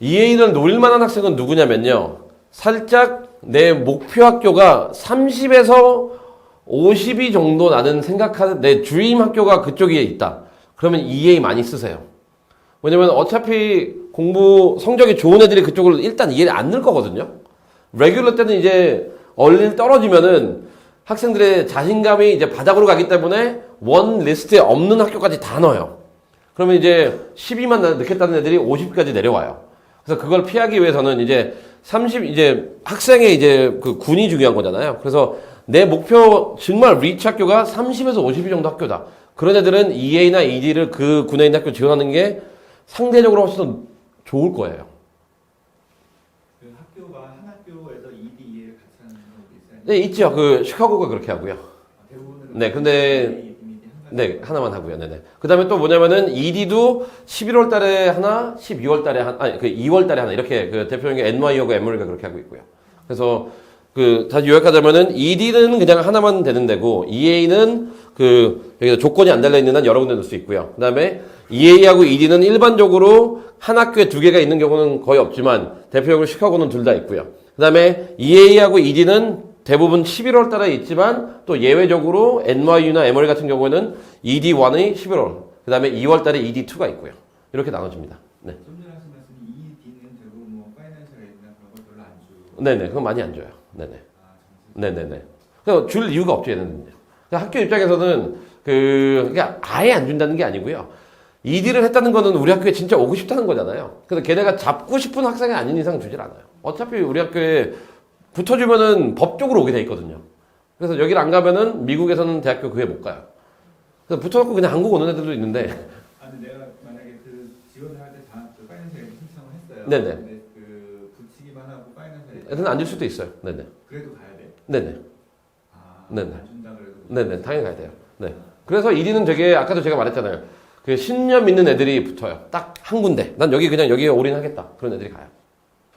EA를 노릴 만한 학생은 누구냐면요. 살짝 내 목표 학교가 30에서 50이 정도 나는 생각하는 내 드림 학교가 그쪽에 있다. 그러면 EA 많이 쓰세요. 왜냐면 어차피 공부 성적이 좋은 애들이 그쪽을 일단 EA를 안 넣을 거거든요. 레귤러 때는 이제 얼릴 떨어지면은 학생들의 자신감이 이제 바닥으로 가기 때문에 원 리스트에 없는 학교까지 다 넣어요. 그러면 이제 12만 넣겠다는 애들이 50까지 내려와요. 그래서 그걸 피하기 위해서는 이제 이제 학생의 이제 군이 중요한 거잖아요. 그래서 내 목표 정말 리치 학교가 30에서 50이 정도 학교다. 그런 애들은 EA나 ED를 그 군에 있는 학교 지원하는 게 상대적으로 훨씬 더 좋을 거예요.
그 학교가 한 학교에서 ED, EA를 같이 하는 경우도 있어요?
네, 있죠. 시카고가 그렇게 하고요.
대부분은
네, 근데 네, 하나만 하고요. 네네. 그 다음에 또 뭐냐면은, ED도 11월 달에 하나, 12월 달에 하나, 2월 달에 하나, 이렇게 대표적인 게 NY하고 ML가 그렇게 하고 있고요. 그래서, 다시 요약하자면은, ED는 그냥 하나만 되는 데고, EA는 여기다 조건이 안 달려있는 한 여러 군데 넣을 수 있고요. 그 다음에, EA하고 ED는 일반적으로 한 학교에 2개가 있는 경우는 거의 없지만, 대표적으로 시카고는 둘 다 있고요. 그 다음에, EA하고 ED는 대부분 11월 달에 있지만 또 예외적으로 NYU나 ML 같은 경우에는 ED1이 11월, 그 다음에 2월 달에 ED2가 있고요. 이렇게 나눠집니다. 네.
좀 전에 하신 말씀이 ED는 대부분 뭐 파이낸셜 에이드나 그런 걸 별로 안 주고
네네. 그건 많이 안 줘요. 네네.
정식
네네네. 그래서 줄 이유가 없죠, 얘는. 학교 입장에서는 그러니까 아예 안 준다는 게 아니고요. ED를 했다는 거는 우리 학교에 진짜 오고 싶다는 거잖아요. 그래서 걔네가 잡고 싶은 학생이 아닌 이상 주질 않아요. 어차피 우리 학교에 붙어주면은 법적으로 오게 돼 있거든요. 그래서 여기를 안 가면은 미국에서는 대학교 그게 못 가요. 그래서 붙어갖고 그냥 한국 오는 애들도 있는데.
아니 내가 만약에 지원을 할 때 파이낸셜 에이드 신청을 했어요.
네네.
근데 붙이기만 하고 파이낸셜 에이드
애들은 안 줄 수도 있어요. 네네.
그래도 가야 돼?
네네. 네네.
안 준다 그래도
네네. 당연히 가야 돼요. 네. 그래서 1위는 되게, 아까도 제가 말했잖아요. 신념 있는 애들이 붙어요. 딱 한 군데. 난 여기에 올인하겠다. 그런 애들이 가요.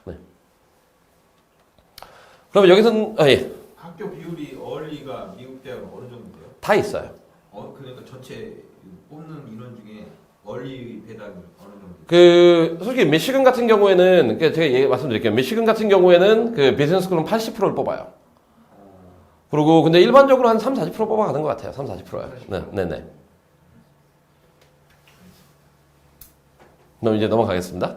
네. 그러면 여기서는, 예.
학교 비율이 어린이가 미국 대학은 어느 정도 돼요?
다 있어요.
그러니까 전체 뽑는 인원 중에 어린이 배당이 어느 정도?
솔직히 미시건 같은 경우에는, 제가 말씀드릴게요. 미시건 같은 경우에는 비즈니스 스쿨은 80%를 뽑아요. 그리고 근데 일반적으로 한 3, 40% 뽑아가는 것 같아요. 3, 40%요. 네, 네네. 그럼 이제 넘어가겠습니다.